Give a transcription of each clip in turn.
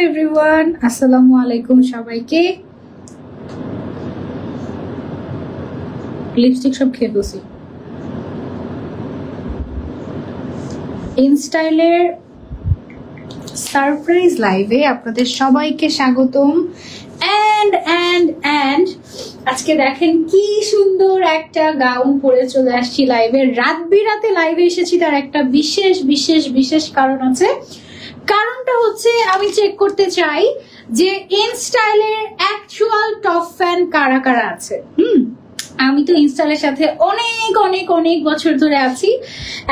Everyone, আসসালামু আলাইকুম সবাইকে। লিপস্টিক সব খেয়ে বসি। ইনস্টাইলের সারপ্রাইজ লাইভে আপনাদের সবাইকে স্বাগতম। এন্ড আজকে দেখেন কি সুন্দর একটা গাউন পরে চলে আসছি লাইভে। রাত বিরাতে লাইভে এসেছি, তার একটা বিশেষ বিশেষ বিশেষ কারণ আছে। কারণটা হচ্ছে আমি চেক করতে চাই যে ইনস্টাইলের অ্যাকচুয়াল টপ ফ্যান কারা কারা আছে। আমি তো ইনস্টাইলের সাথে অনেক অনেক অনেক বছর ধরে আছি,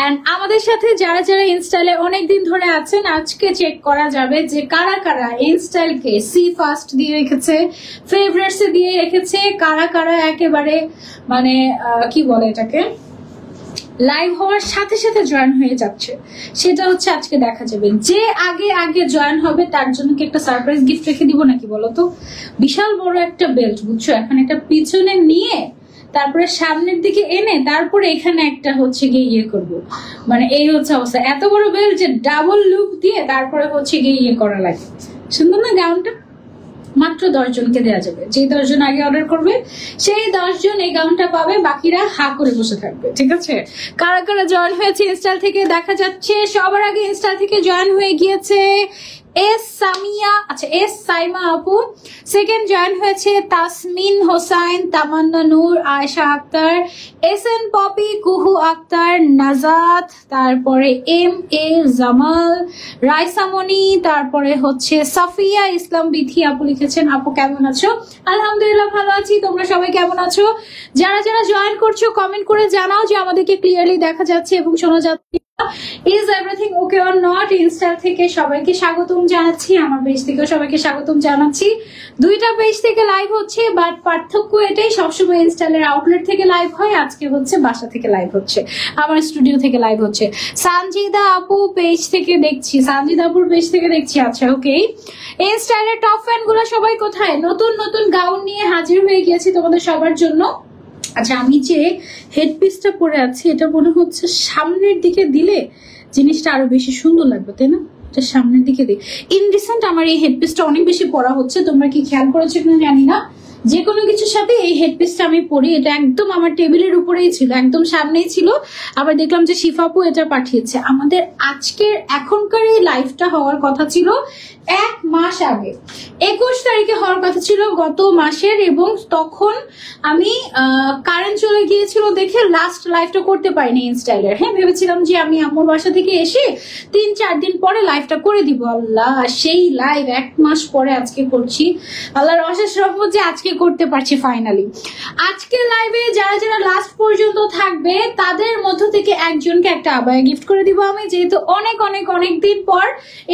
এন্ড আমাদের সাথে যারা যারা ইনস্টাইলে অনেক দিন ধরে আছেন, আজকে চেক করা যাবে যে কারা কারা ইনস্টাইলকে সি ফার্স্ট দিয়ে রেখেছে, ফেভারিটস এ দিয়ে রেখেছে, কারা কারা একেবারে মানে কি বলে এটাকে লাইভ হওয়ার সাথে সাথে জয়েন হয়ে যাচ্ছে। সেটা হচ্ছে আজকে দেখা যাবে। যে আগে আগে জয়েন হবে তার জন্য কি একটা সারপ্রাইজ গিফট রেখে দিব নাকি বলতো? বিশাল বড় একটা বেল্ট, বুঝছো? এখন এটা পিছনে নিয়ে তারপরে সামনের দিকে এনে তারপরে এখানে একটা হচ্ছে গিয়ে ইয়ে করবো, মানে এই হচ্ছে অবস্থা। এত বড় বেল্ট যে ডাবল লুপ দিয়ে তারপরে হচ্ছে গিয়ে ইয়ে করা লাগে। সুন্দর না গাউনটা? মাত্র 10 জনকে দেওয়া যাবে। যে 10 জন আগে অর্ডার করবে সেই 10 জন এই গাউনটা পাবে, বাকিরা হা করে বসে থাকবে। ঠিক আছে? কারা কারা জয়েন হয়েছে ইনস্টাল থেকে দেখা যাচ্ছে। সবার আগে ইনস্টাল থেকে জয়েন হয়ে গিয়েছে এস সামিয়া, আচ্ছা এস সাইমা আপু। সেকেন্ড জয়েন হয়েছে তাসমিন হোসাইন, তামান্না নূর, আয়েশা আক্তার, এস এন পপি, কুহু আক্তার, নাজাত, তারপরে এম এ জামাল, রাইসামণি, তারপরে হচ্ছে সাফিয়া ইসলাম বিথি আপু লিখেছেন। আপু কেমন আছো? আলহামদুলিল্লাহ ভালো আছি। তোমরা সবাই কেমন আছো? যারা যারা জয়েন করছো কমেন্ট করে জানাও যে আমাদেরকে ক্লিয়ারলি দেখা যাচ্ছে এবং শোনা যাচ্ছে। Is everything okay or not? InStyle থেকে সবাইকে স্বাগতম জানাচ্ছি, আমার পেজ থেকেও সবাইকে স্বাগতম জানাচ্ছি। দুইটা পেজ থেকে লাইভ হচ্ছে, বাট পার্থক্য এটাই, সবসময় ইনস্টালের আউটলেট থেকে লাইভ হয়, আজকে হচ্ছে বাসা থেকে লাইভ হচ্ছে, আমার স্টুডিও থেকে লাইভ হচ্ছে। সানজিদা আপু পেজ থেকে দেখছি, সানজিদা আপুর পেজ থেকে দেখছি। আচ্ছা ওকে। ইনস্টালের টপ ফ্যান গুলো সবাই কোথায়? নতুন নতুন গাউন নিয়ে হাজির হয়ে গিয়েছি তোমাদের সবার জন্য। আচ্ছা, আমি যে হেডপিসটা পরে আছি এটা মনে হচ্ছে সামনের দিকে দিলে জিনিসটা আরো বেশি সুন্দর লাগবে, তাই না? এটা সামনের দিকে দিই। ইনরিসেন্ট আমার এই হেডপিসটা অনেক বেশি পরা হচ্ছে, তোমরা কি খেয়াল করেছো কিনা জানি না। যে কোনো কিছুর সাথে এই হেডপিসটা আমি পরি। এটা একদম আমার টেবিলের উপরেই ছিল, একদম সামনেই ছিল। আবার দেখলাম যে শিফাপু এটা পাঠিয়েছে। আমাদের আজকের এখনকার এই লাইভটা হওয়ার কথা ছিল 1 মাস আগে, 21 তারিখে হওয়ার কথা ছিল গত মাসের, এবং তখন আমি কারেন্ট চলে গিয়েছিল দেখে লাস্ট লাইভটা করতে পারিনি ইনস্টাইলের। হ্যাঁ, ভেবেছিলাম যে আমি আম্মুর বাসা থেকে এসে 3-4 দিন পরে লাইভটা করে দিব। আল্লাহ, সেই লাইভ 1 মাস পরে আজকে করছি। আল্লাহর অশেষ রহমত যে আজকে করতে পারছি ফাইনালি। আজকে লাইভে যারা যারা লাস্ট পর্যন্ত থাকবে তাদের মধ্য থেকে একজনকে একটা আবায়া গিফট করে দিব আমি, যেহেতু অনেক অনেক অনেক দিন পর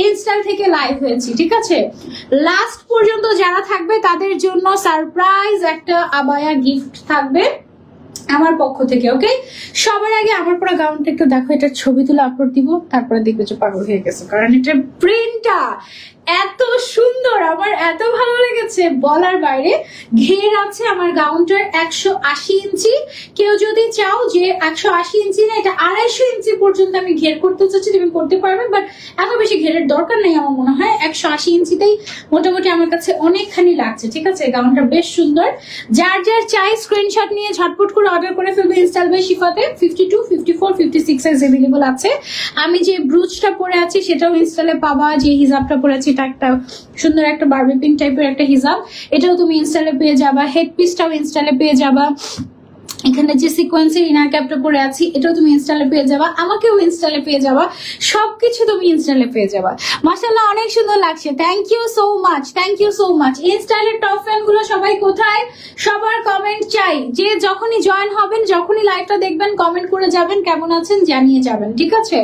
ইনস্টাল থেকে লাইভ হয়েছে। ঠিক আছে? লাস্ট পর্যন্ত যারা থাকবে তাদের জন্য সারপ্রাইজ একটা আবায়া গিফট থাকবে আমার পক্ষ থেকে। ওকে, সবার আগে আমার পরা গাউনটা একটু দেখো, এটার ছবি তুলে আপলোড দিব, তারপরে দেখবে যে পাগল হয়ে গেছে, কারণ এটার প্রিন্টটা এত সুন্দর, আমার এত ভালো লেগেছে বলার বাইরে। ঘের আছে আমার গাউনটার 180 ইঞ্চি। কেউ যদি চাও যে 180 ইঞ্চি না, এটা 250 ইঞ্চি পর্যন্ত আমি ঘের করতে চাচ্ছি, তুমি করতে পারবে, বাট এত বেশি ঘেরের দরকার নেই আমার মনে হয়। 180 ইঞ্চিতেই মোটামুটি আমার কাছে অনেকখানি লাগছে। ঠিক আছে? গাউনটা বেশ সুন্দর। যার যার চাই স্ক্রিনশট নিয়ে ঝটপট করে অর্ডার করে ফেলবে ইনস্টাল বাই শিফাতে। 52, 54, 56 সাইজ अवेलेबल আছে। আমি যে ব্রুচটা পরে আছি সেটাও ইনস্টলে পাবা। যে হিজাবটা পরে আছি এটা একটা সুন্দর একটা বারবি পিঙ্ক টাইপের একটা হিজাব, এটাও তুমি ইনস্টলে পেয়ে যাবা। হেডপিসটাও ইনস্টলে পেয়ে যাবা। এখানে যে সিকোয়েন্সের ইনার ক্যাপটা পরে আছি এটাও তুমি ইনস্টলে পেয়ে যাবা, আমাকেও ইনস্টলে পেয়ে যাবা, সবকিছু তুমি ইনস্টলে পেয়ে যাবা। মাশাআল্লাহ, অনেক সুন্দর লাগছে। Thank you so much, thank you so much. ইনস্টালের টপ ফ্যান গুলো সবাই কোথায়? সবার কমেন্ট চাই। যে যখনই জয়েন হবেন, যখনই লাইভটা দেখবেন, কমেন্ট করে যাবেন, কেমন আছেন জানিয়ে যাবেন। ঠিক আছে?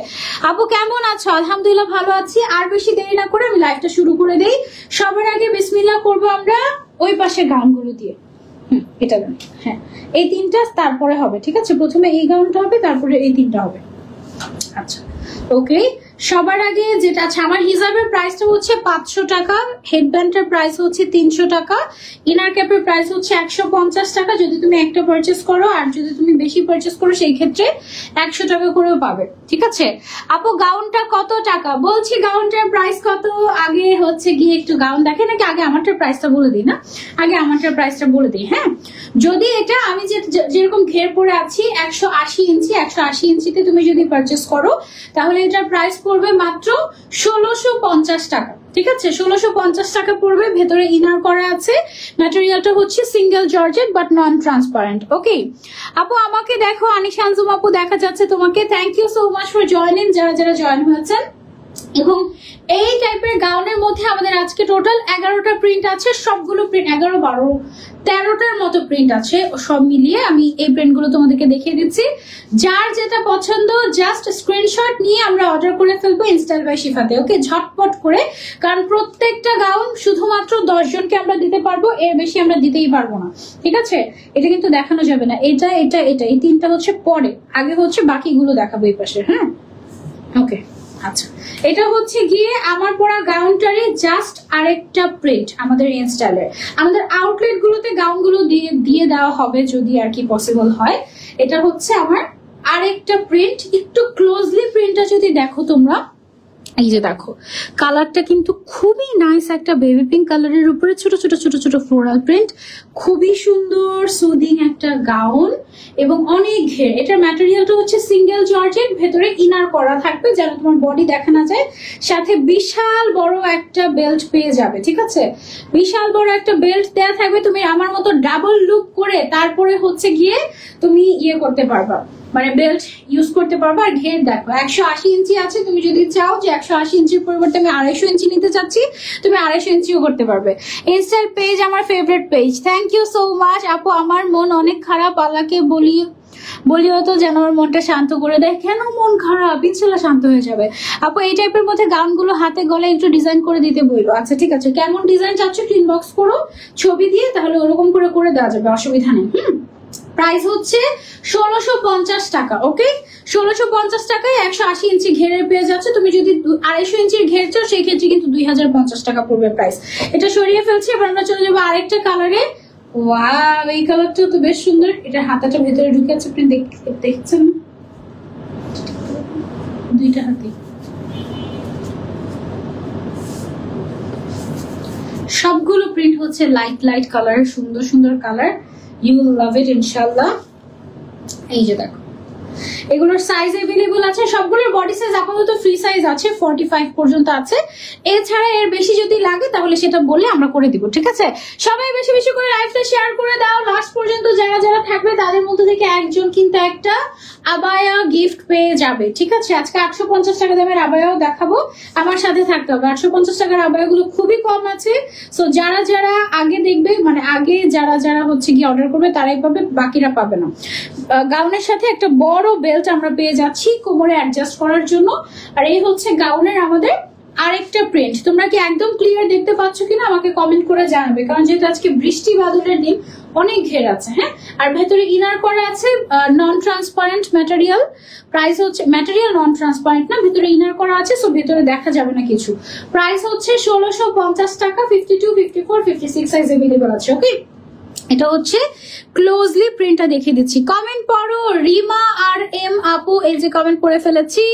আপু কেমন আছো? আলহামদুলিল্লাহ ভালো আছি। আর বেশি দেরি না করে আমি লাইভটা শুরু করে দেই। সবার আগে বিসমিল্লাহ করবো আমরা ওই পাশে গাউনগুলো দিয়ে। এটা দেন। হ্যাঁ, এই 3টা তারপরে হবে। ঠিক আছে? প্রথমে এই গাউনটা হবে, তারপরে এই 3টা হবে। আচ্ছা ওকে, সবার আগে যেটা আছে, আমার হিজাবের প্রাইসটা হচ্ছে 500 টাকা, হেডব্যান্ডের প্রাইস হচ্ছে 300 টাকা, ইনার ক্যাপের প্রাইস হচ্ছে 150 টাকা যদি তুমি একটা পারচেস করো, আর যদি তুমি বেশি পারচেস করো সেই ক্ষেত্রে 100 টাকা করেও পাবে। ঠিক আছে আপু, গাউনটা কত টাকা? বলছি গাউনটার প্রাইস কত, আগে হচ্ছে গিয়ে একটু গাউন দেখে নাকি, আগে আমারটার প্রাইসটা বলে দিই না, আগে আমারটার প্রাইসটা বলে দিই। হ্যাঁ, যদি এটা আমি যেরকম ঘের পরে আছি 180 ইঞ্চি, 180 ইঞ্চিতে তুমি যদি পারচেস করো তাহলে এটার প্রাইস পড়বে মাত্র 1650 টাকা। ঠিক আছে, 1650 টাকা পড়বে। ভেতরে ইনার করা আছে, ম্যাটেরিয়ালটা হচ্ছে single georgette but non transparent. Okay আপু আমাকে দেখো, আনিশা আনজুম আপু দেখা যাচ্ছে তোমাকে, thank you so much for joining, যারা যারা জয়েন হয়েছেন। এবং এই টাইপের গাউনের মধ্যে আমাদের আজকে টোটাল 11টা প্রিন্ট আছে, সবগুলো প্রিন্ট 11, 12, 13টার মতো প্রিন্ট আছে, সব মিলিয়ে আমি এই প্রিন্টগুলো তোমাদেরকে দেখিয়ে দিচ্ছি। যার যেটা পছন্দ জাস্ট স্ক্রিনশট নিয়ে আমরা অর্ডার করে ফেলবো ইনস্টাইল বাই শিফাতে। ওকে, ঝটপট করে, কারণ প্রত্যেকটা গাউন শুধুমাত্র 10 জনকে আমরা দিতে পারবো, এর বেশি আমরা দিতেই পারবো না। ঠিক আছে, এটা কিন্তু দেখানো যাবে না, এটা এটা এটা এই তিনটা হচ্ছে পরে, আগে হচ্ছে বাকিগুলো দেখাবো এই পাশে। হ্যাঁ ওকে, আচ্ছা এটা হচ্ছে গিয়ে আমার পরা গাউনটারই জাস্ট আরেকটা প্রিন্ট আমাদের ইনস্টাইলের। আমাদের আউটলেট গুলোতে গাউন গুলো দিয়ে দেওয়া হবে যদি আর কি পসিবল হয়। এটা হচ্ছে আমার আরেকটা প্রিন্ট, একটু ক্লোজলি প্রিন্টটা যদি দেখো তোমরা, এই যে দেখো কালারটা কিন্তু খুবই নাইস, একটা বেবি পিঙ্ক কালারের উপরে ছোট ছোট ছোট ছোট ফ্লোরাল প্রিন্ট, খুবই সুন্দর সুদিং একটা গাউন এবং অনেক ঘের। এটার ম্যাটেরিয়ালটা হচ্ছে সিঙ্গেল জর্জেট, ভেতরে ইনার করা থাকবে যেন তোমার বডি দেখা না যায়, সাথে বিশাল বড় একটা বেল্ট পেয়ে যাবে। ঠিক আছে, বিশাল বড় একটা বেল্ট দেয়া থাকবে, তুমি আমার মতো ডাবল লুপ করে তারপরে হচ্ছে গিয়ে তুমি ইয়ে করতে পারবা, মানে বেল্ট ইউজ করতে পারবো। আর ঘের দেখো 180 ইঞ্চি আছে, তুমি যদি চাও যে 180 ইঞ্চির পরিবর্তে আমি 250 ইঞ্চি নিতে চাচ্ছি, তুমি 250 ইঞ্চিও করতে পারবে। ইনস্টাইল পেজ আমার favourite page, thank you so much আপু। আমার মন অনেক খারাপ, আল্লাহকে বলিও তো যেন আমার মনটা শান্ত করে দেয়। কেন মন খারাপ, ইনশাল্লাহ শান্ত হয়ে যাবে আপু। এই টাইপের মধ্যে গাউনগুলো হাতে গলায় একটু ডিজাইন করে দিতে বলবো। আচ্ছা ঠিক আছে, কেমন ডিজাইন চাচ্ছ ইনবক্স করো ছবি দিয়ে, তাহলে ওরকম করে দেওয়া যাবে, অসুবিধা নেই। প্রাইস হচ্ছে 1650 টাকা। ওকে, 1650 টাকায় 180 ইঞ্চি ঘেরের পেয়ে যাচ্ছে। তুমি যদি 250 ইঞ্চির ঘের চাও সেই ক্ষেত্রে কিন্তু 2050 টাকা পড়বে প্রাইস। এটা সরিয়ে ফেলছি, এবার আমরা চলে যাবো আরেকটা কালারে। ওয়াও, এই কালারটা তো বেশ সুন্দর, এটা হাতাটা ভেতরে ঢুকে আছে, আপনি দেখছেন দুইটা হাতে। সবগুলো প্রিন্ট হচ্ছে লাইট লাইট কালার, সুন্দর সুন্দর কালার, ইউ উইল লাভ ইট ইনশাআল্লাহ। এই যে দেখো এগুলোর সাইজ अवेलेबल আছে, সবগুলোর বডি সাইজ আপাতত ফ্রি সাইজ আছে, 45 পর্যন্ত আছে। এছাড়া এর বেশি যদি লাগে তাহলে সেটা বলে আমরা করে দিব। ঠিক আছে, সবাই বেশি বেশি করে লাইভটা শেয়ার করে দাও। লাস্ট পর্যন্ত যারা যারা থাকবে তাদের মধ্যে থেকে একজন কিন্তু একটা আবায়া গিফট পেয়ে যাবে। ঠিক আছে, আজকে 850 টাকা দামের আবায়াও দেখাবো, আমার সাথে থাকতে হবে। 850 টাকার আবায়াগুলো খুবই কম আছে, সো যারা যারা আগে দেখবে, মানে আগে যারা যারা হচ্ছে গিয়ে অর্ডার করবে তারাই পাবে, বাকিরা পাবে না। গাউনের সাথে একটা বড় বেল্ট আমরা পেয়ে যাচ্ছি কোমরে অ্যাডজাস্ট করার জন্য। আর এই হচ্ছে গাউনের আমাদের আরেকটা প্রিন্ট। তোমরা কি একদম ক্লিয়ার দেখতে পাচ্ছ কিনা আমাকে কমেন্ট করে জানাবে, কারণ যেহেতু আজকে বৃষ্টি বাদলের দিন অনেক ঘের আছে। হ্যাঁ, আর ভেতরে ইনার করা আছে নন ট্রান্সপারেন্ট ম্যাটেরিয়াল। প্রাইস হচ্ছে ম্যাটেরিয়াল নন ট্রান্সপারেন্ট না, ভেতরে ইনার করা আছে, সো ভেতরে দেখা যাবে না কিছু। প্রাইস হচ্ছে 1650 টাকা, 52, 54, 56 সাইজ अवेलेबल আছে। ওকে, এটা হচ্ছে ক্লোজলি প্রিন্টটা দেখিয়ে দিচ্ছি। কমেন্ট পড়ো, রিমা আর এম আপু, এই যে কমেন্ট পড়ে ফেলেছি।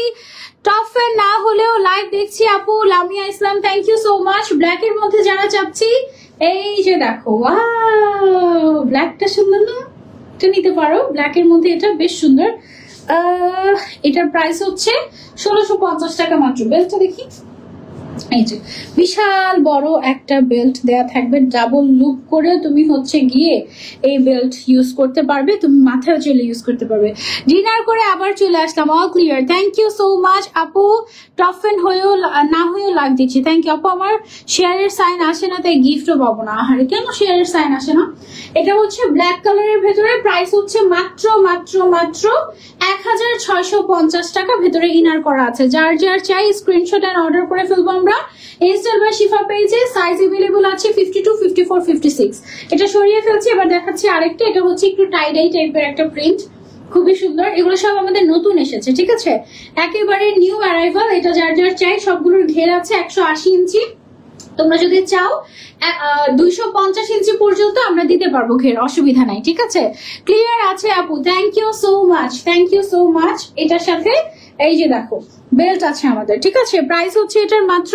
টপ ফ্যান না হলেও লাইভ দেখছি আপু, Lamia Islam thank you so much. Black এর মধ্যে যারা চাচ্ছি, এই যে দেখো, ওয়াও ব্ল্যাকটা সুন্দর না, এটা নিতে পারো। ব্ল্যাক এর মধ্যে এটা বেশ সুন্দর। এটার প্রাইস হচ্ছে 1650 টাকা মাত্র। বেল্টটা দেখি, এই যে বিশাল বড় একটা বেল্ট দেয়া থাকবে, ডাবল লুপ করে তুমি হচ্ছে গিয়ে এই বেল্ট ইউজ করতে পারবে, তুমি মাথায় চলে ইউজ করতে পারবে। ডিনার করে আবার চলে আসলাম, all clear, thank you so much আপু। টপ ফ্যান হয়েও না হয়েও লাগ দিচ্ছি, থ্যাংক ইউ আপু। আমার শেয়ারের সাইন আসে না, তাই গিফটও পাবো না। আরে কেন শেয়ারের সাইন আসে না? এটা হচ্ছে ব্ল্যাক কালারের ভেতরে, প্রাইস হচ্ছে মাত্র মাত্র মাত্র 1650 টাকা, ভেতরে ইনার করা আছে। যার যার চাই স্ক্রিনশট এন্ড অর্ডার করে ফেলবো আমরা ইনস্টাল বা শিফা পেজে। সাইজ अवेलेबल আছে 52, 54, 56। এটা সরিয়ে ফেলছি, এবার দেখাচ্ছি আরেকটা। এটা হচ্ছে একটু টাই ডাই টাইপের একটা প্রিন্ট, খুবই সুন্দর, এগুলো সব আমাদের নতুন এসেছে, ঠিক আছে, একেবারে নিউ অ্যারাইভাল। এটা যার যার চাই, সবগুলোর ঘের আছে 180 ইঞ্চি। তোমরা যদি চাও 250 ইঞ্চি পর্যন্ত আমরা দিতে পারবো ঘের, অসুবিধা নাই, ঠিক আছে। ক্লিয়ার আছে আপু, thank you so much, thank you so much. এটার সাথে এই যে দেখো বেল্ট আছে আমাদের, ঠিক আছে। প্রাইস হচ্ছে এটার মাত্র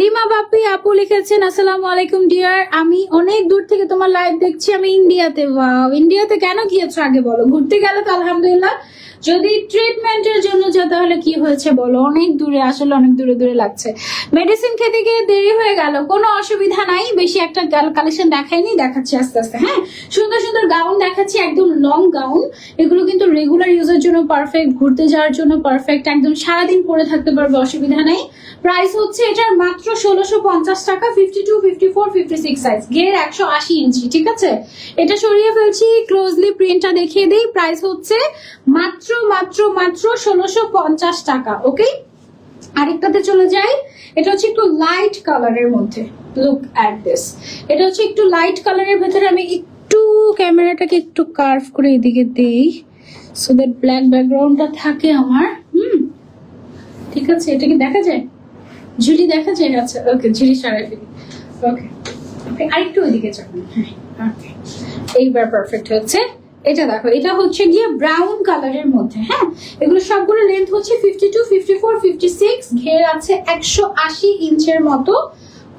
লিমা বাপি আপু লিখেছেন আসসালামু আলাইকুম ডিয়ার, আমি অনেক দূর থেকে তোমার লাইভ দেখছি, আমি ইন্ডিয়াতে। ওয়াও, ইন্ডিয়াতে কেন গিয়েছো আগে বলো? ঘুরতে গেলে তো আলহামদুলিল্লাহ, যদি ট্রিটমেন্টের জন্য যা তাহলে কি হয়েছে বলো? অনেক দূরে, আসলে অনেক দূরে দূরে লাগছে। মেডিসিন খেতে গিয়ে দেরি হয়ে গেল, কোনো অসুবিধা নাই, বেশি একটা কালেকশন দেখাইনি, দেখাচ্ছি আস্তে আস্তে। হ্যাঁ, সুন্দর সুন্দর গাউন দেখাচ্ছি, একদম লং গাউন। এগুলো কিন্তু রেগুলার ইউজের জন্য পারফেক্ট, ঘুরতে যাওয়ার জন্য পারফেক্ট, একদম সারাদিন পরে থাকতে পারবে, অসুবিধা নাই। প্রাইস হচ্ছে এটার মাত্র 1650 টাকা, 52, 54, 56 সাইজ, ঘের 180 ইঞ্চি, ঠিক আছে। এটা সরিয়ে ফেলছি, ক্লোজলি প্রিন্টটা দেখিয়ে দিই। প্রাইস হচ্ছে মাত্র মাত্র মাত্র 1650 টাকা। ওকে, আরেকটাতে চলে যাই। এটা হচ্ছে একটু লাইট কালারের মধ্যে, লুক অ্যাট দিস। এটা হচ্ছে একটু লাইট কালারের ভেতরে, আমি একটু ক্যামেরাটাকে একটু কার্ভ করে এদিকে দেই, সো দ্যাট ব্ল্যাক ব্যাকগ্রাউন্ডটা থাকে আমার। ঠিক আছে, এটা কি দেখা যায়? ঝুলি দেখা যায়? আচ্ছা, ওকে, ঝুলি সরাই ফেলি। ওকে, আরেকটু ওইদিকে যাবেন। হ্যাঁ, ওকে, এইবার পারফেক্ট হচ্ছে। এটা দেখো, এটা হচ্ছে গিয়ে ব্রাউন কালারের মধ্যে। হ্যাঁ, এগুলো সবগুলো লেন্থ হচ্ছে 52, 54, 56, ঘের আছে 180 ইঞ্চের মতো।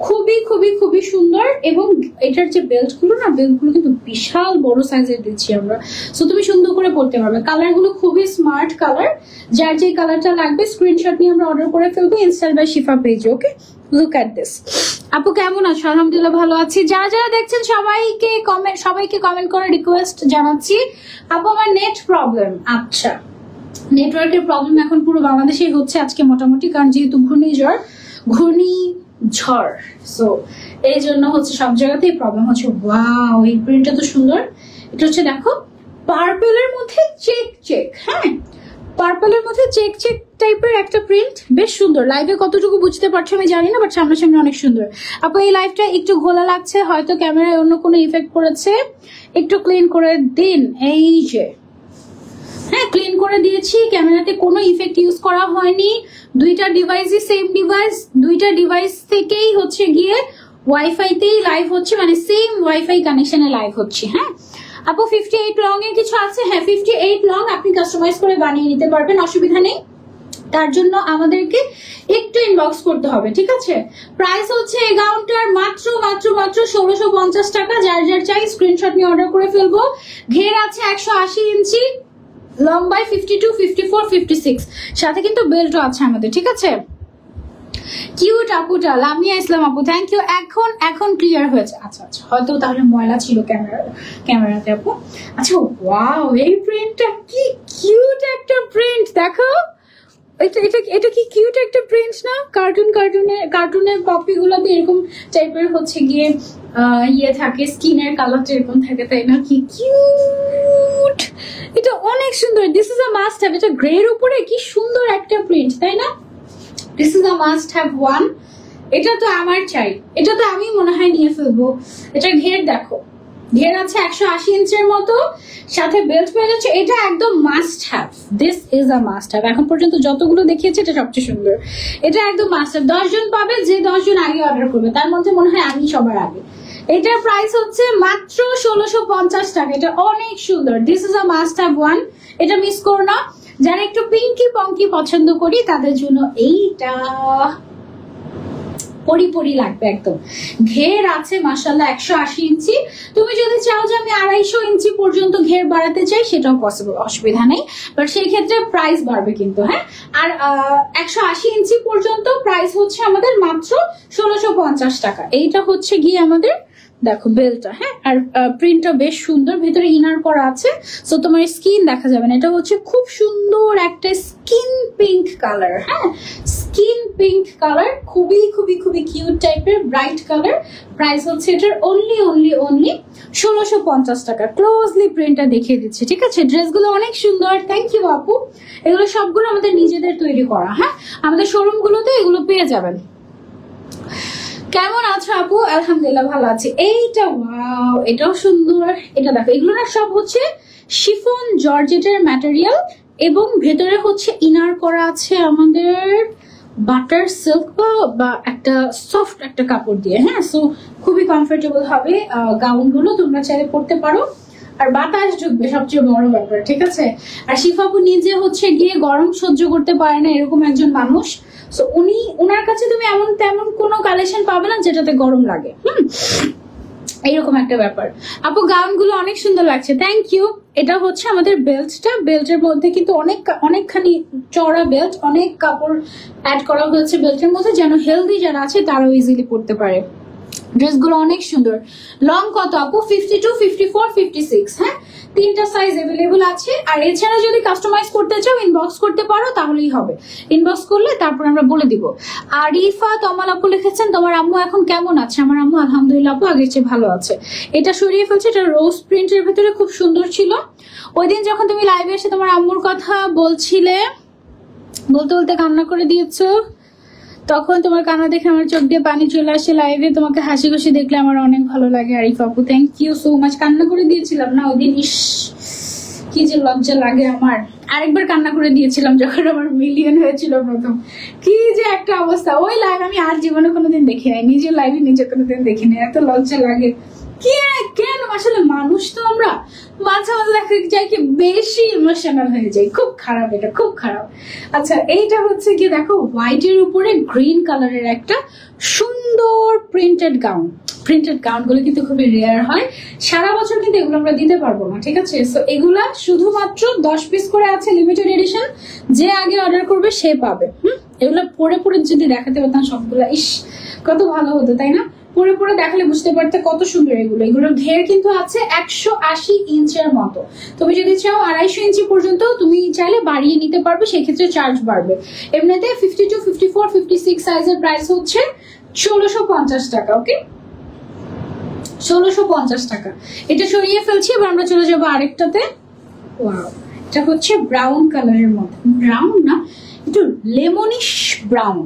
খুবই খুবই খুবই সুন্দর। এবং এটার যে বেল্ট গুলো না, বেল্ট গুলো কিন্তু বিশাল বড় সাইজের দিচ্ছি আমরা, সো তুমি সুন্দর করে পড়তে পারবে। কালার গুলো খুবই স্মার্ট কালার, যার যে কালারটা লাগবে স্ক্রিনশট নিয়ে আমরা অর্ডার করে ফেলবো ইনস্টাল বাই শিফা পেজে। ওকে, লুক অ্যাট দিস। আপু কেমন আছো? আলহামদুলিল্লাহ ভালো আছি। যারা যারা দেখছেন সবাইকে কমেন্ট করে রিকোয়েস্ট জানাচ্ছি। আপু আমার নেট প্রবলেম। আচ্ছা, নেটওয়ার্কের প্রবলেম এখন পুরো বাংলাদেশেই হচ্ছে আজকে মোটামুটি, কারণ যেহেতু ঘূর্ণিঝড়, সো এই জন্য হচ্ছে সব জায়গাতেই প্রবলেম হচ্ছে। ওয়াও, এই প্রিন্টটা তো সুন্দর। এটা হচ্ছে দেখো পার্পলের মধ্যে চেক চেক। হ্যাঁ, পার্পলের মধ্যে চেক চেক টাইপের একটা প্রিন্ট, বেশ সুন্দর। লাইভে কতটুকু বুঝতে পারছো আমি জানি না, বাট সামনাসামনি অনেক সুন্দর। আপু এই লাইভটা একটু ঘোলা লাগছে, হয়তো ক্যামেরায় অন্য কোনো ইফেক্ট পড়েছে, একটু ক্লিন করে দিন। এই যে, হ্যাঁ, ক্লিন করে দিয়েছি, ক্যামেরাতে কোনো ইফেক্ট ইউজ করা হয়নি। দুইটা ডিভাইসই সেম ডিভাইস, দুইটা ডিভাইস থেকেই হচ্ছে গিয়ে ওয়াইফাইতেই লাইভ হচ্ছে, মানে সেম ওয়াইফাই কানেকশনে লাইভ হচ্ছে। হ্যাঁ আপু, 58 লং এর কিছু আছে? হ্যাঁ, 58 লং আপনি কাস্টমাইজ করে বানিয়ে নিতে পারবেন, অসুবিধা নেই। তার জন্য আমাদেরকে একটু ইনবক্স করতে হবে, ঠিক আছে। প্রাইস হচ্ছে এই গাউনটার মাত্র মাত্র মাত্র 1650 টাকা। যার যার চাই স্ক্রিনশট নিয়ে অর্ডার করে ফেলবো। ঘের আছে 180 ইঞ্চি, লম্বায় 52, 54, 56, সাথে কিন্তু বেল্টও আছে আমাদের, ঠিক আছে। কিউট আপুটা, লামিয়া ইসলাম আপু, থ্যাংক ইউ। এখন ক্লিয়ার হয়েছে। আচ্ছা আচ্ছা, হয়তো তাহলে ময়লা ছিল ক্যামেরাতে আপু। আচ্ছা, ওয়াও, এই প্রিন্টটা কি কিউট একটা প্রিন্ট, দেখো। এটা কি কিউট একটা প্রিন্ট না? কার্টুনের কপি গুলোতে এরকম টাইপের হচ্ছে গিয়ে ইয়ে থাকে, স্কিনের কালারটা এরকম থাকে, তাই না? কি কিউট, এটা অনেক সুন্দর। This is a must have. এটা গ্রের উপরে কি সুন্দর একটা প্রিন্ট, তাই না? This is a must have one. এটা তো আমার চাই, এটা তো আমি মনে হয় নিয়ে ফেলবো। এটা ঘের দেখো, ঘের আছে 180 ইঞ্চের মতো, সাথে বেল্ট পেয়ে যাচ্ছে। এটা একদম must have, this is a must have. এখন পর্যন্ত যতগুলো দেখিয়েছে এটা সবচেয়ে সুন্দর। এটা একদম মাস্ট হ্যাভ। 10 জন পাবে, যে 10 জন আগে অর্ডার করবে তার মধ্যে মনে হয় আমি সবার আগে। এটার প্রাইস হচ্ছে মাত্র 1650 টাকা। এটা অনেক সুন্দর, this is a must have one, এটা মিস করো না। যারা একটু পিঙ্কি পঙ্কি পছন্দ করি তাদের জন্য এইটা পরি লাগবে একদম। ঘের আছে মাশাআল্লাহ 180 ইঞ্চি। তুমি যদি চাও যে আমি 250 ইঞ্চি পর্যন্ত ঘের বাড়াতে চাই, সেটাও পসিবল, অসুবিধা নেই, বাট সেই ক্ষেত্রে প্রাইস বাড়বে কিন্তু। হ্যাঁ, আর 180 ইঞ্চি পর্যন্ত প্রাইস হচ্ছে আমাদের মাত্র 1650 টাকা। এইটা হচ্ছে গিয়ে আমাদের দেখো বেলটা। হ্যাঁ, আর প্রিন্টটা বেশ সুন্দর, ভেতরে ইনার করা আছে, সো তোমার স্কিন দেখা যাবে না। এটা হচ্ছে খুব সুন্দর একটা স্কিন পিঙ্ক কালার। হ্যাঁ, স্কিন পিঙ্ক কালার, খুবই খুবই খুবই কিউট টাইপের ব্রাইট কালার। প্রাইস হচ্ছে এটার অনলি 1650 টাকা। ক্লোজলি প্রিন্টটা দেখিয়ে দিচ্ছি, ঠিক আছে। ড্রেসগুলো অনেক সুন্দর, থ্যাংক ইউ আপু। এগুলো সবগুলো আমাদের নিজেদের তৈরি করা। হ্যাঁ, আমাদের শোরুম গুলোতে এগুলো পেয়ে যাবেন। কেমন আছো আপু? আলহামদুলিল্লাহ ভালো আছি। এইটা ওয়াও, এটাও সুন্দর। এটা দেখো, এগুলো না সব হচ্ছে শিফন জর্জেটের ম্যাটেরিয়াল এবং ভেতরে হচ্ছে ইনার করা আছে আমাদের বাটার সিল্ক বা একটা সফট একটা কাপড় দিয়ে। হ্যাঁ, সো খুবই কমফোর্টেবল হবে গাউনগুলো, তোমরা চাইলে পরতে পারো। আর বাতাস ঢুকবে, সবচেয়ে বড় ব্যাপার, ঠিক আছে। আর শিফাপু নিজে হচ্ছে গিয়ে গরম সহ্য করতে পারে না, এরকম একজন মানুষ। সো উনার কাছে তুমি এমন তেমন কোনো কালেকশন পাবে না যেটাতে গরম লাগে। এইরকম একটা ব্যাপার। আপু গাউনগুলো অনেক সুন্দর লাগছে, থ্যাংক ইউ। এটা হচ্ছে আমাদের বেল্টটা, বেল্টের মধ্যে কিন্তু অনেকখানি চড়া বেল্ট, অনেক কাপড় অ্যাড করা হয়েছে বেল্টের মধ্যে, যেন হেলদি যারা আছে তারাও ইজিলি পরতে পারে। ড্রেসগুলো অনেক সুন্দর। লং কত আপু? 52, 54, 56। হ্যাঁ, 3টা সাইজ अवेलेबल আছে। আর এছাড়া যদি কাস্টমাইজ করতে চাও ইনবক্স করতে পারো, তাহলেই হবে। ইনবক্স করলে তারপর আমরা বলে দিব। আরিফা তমাল আপু লিখেছেন, তোমার আম্মু এখন কেমন আছে? আমার আম্মু আলহামদুলিল্লাহ আপু আগের চেয়ে ভালো আছে। এটা সরিয়ে ফেলছে, এটা রোজ প্রিন্টের ভিতরে খুব সুন্দর ছিল। ওই দিন যখন তুমি লাইভে এসে তোমার আম্মুর কথা বলছিলে, বলতে বলতে কান্না করে দিয়েছো, তখন তোমার কান্না দেখে আমার চোখ দিয়ে পানি চলে আসে। লাইভে তোমাকে হাসি খুশি দেখলে আমার অনেক ভালো লাগে। আরিফ আপু থ্যাংক ইউ সো মাচ। কান্না করে দিয়েছিলাম না ওই দিন, ইস কি যে লজ্জা লাগে আমার। আরেকবার কান্না করে দিয়েছিলাম যখন আমার মিলিয়ন হয়েছিল প্রথম, কি যে একটা অবস্থা। ওই লাইভ আমি আর জীবনে কোনোদিন দেখি নাই, নিজের লাইভে নিজে কোনোদিন দেখিনি, এত লজ্জা লাগে। কেন আসলে মানুষ তো আমরা মাঝে মাঝে দেখা যায় কি বেশি ইমোশনাল হয়ে যায়, খুব খারাপ, এটা খুব খারাপ। আচ্ছা, এইটা হচ্ছে কি দেখো, হোয়াইটের উপরে গ্রিন কালারের একটা সুন্দর প্রিন্টেড গাউন। প্রিন্টেড গাউন গুলো কিন্তু খুবই রেয়ার হয়, সারা বছর কিন্তু এগুলো আমরা দিতে পারবো না, ঠিক আছে। সো এগুলা শুধুমাত্র 10 পিস করে আছে, লিমিটেড এডিশন। যে আগে অর্ডার করবে সে পাবে। এগুলো পরে পরে যদি দেখাতে পারতাম সবগুলা, ইস কত ভালো হতো, তাই না? পরে পরে দেখালে বুঝতে পারতে কত সুন্দর এগুলো। এগুলোর ঘের কিন্তু আছে 180 ইঞ্চের মতো। তুমি যদি চাও 250 ইঞ্চি পর্যন্ত তুমি চাইলে বাড়িয়ে নিতে পারবে, সেক্ষেত্রে চার্জ বাড়বে। এমনিতে 52, 54, 56 সাইজের প্রাইস হচ্ছে 1650 টাকা। ওকে, 1650 টাকা। এটা সরিয়ে ফেলছি, এবার আমরা চলে যাবো আরেকটাতে। ওয়াও, এটা হচ্ছে ব্রাউন কালারের মধ্যে, ব্রাউন না, একটু লেমনিশ ব্রাউন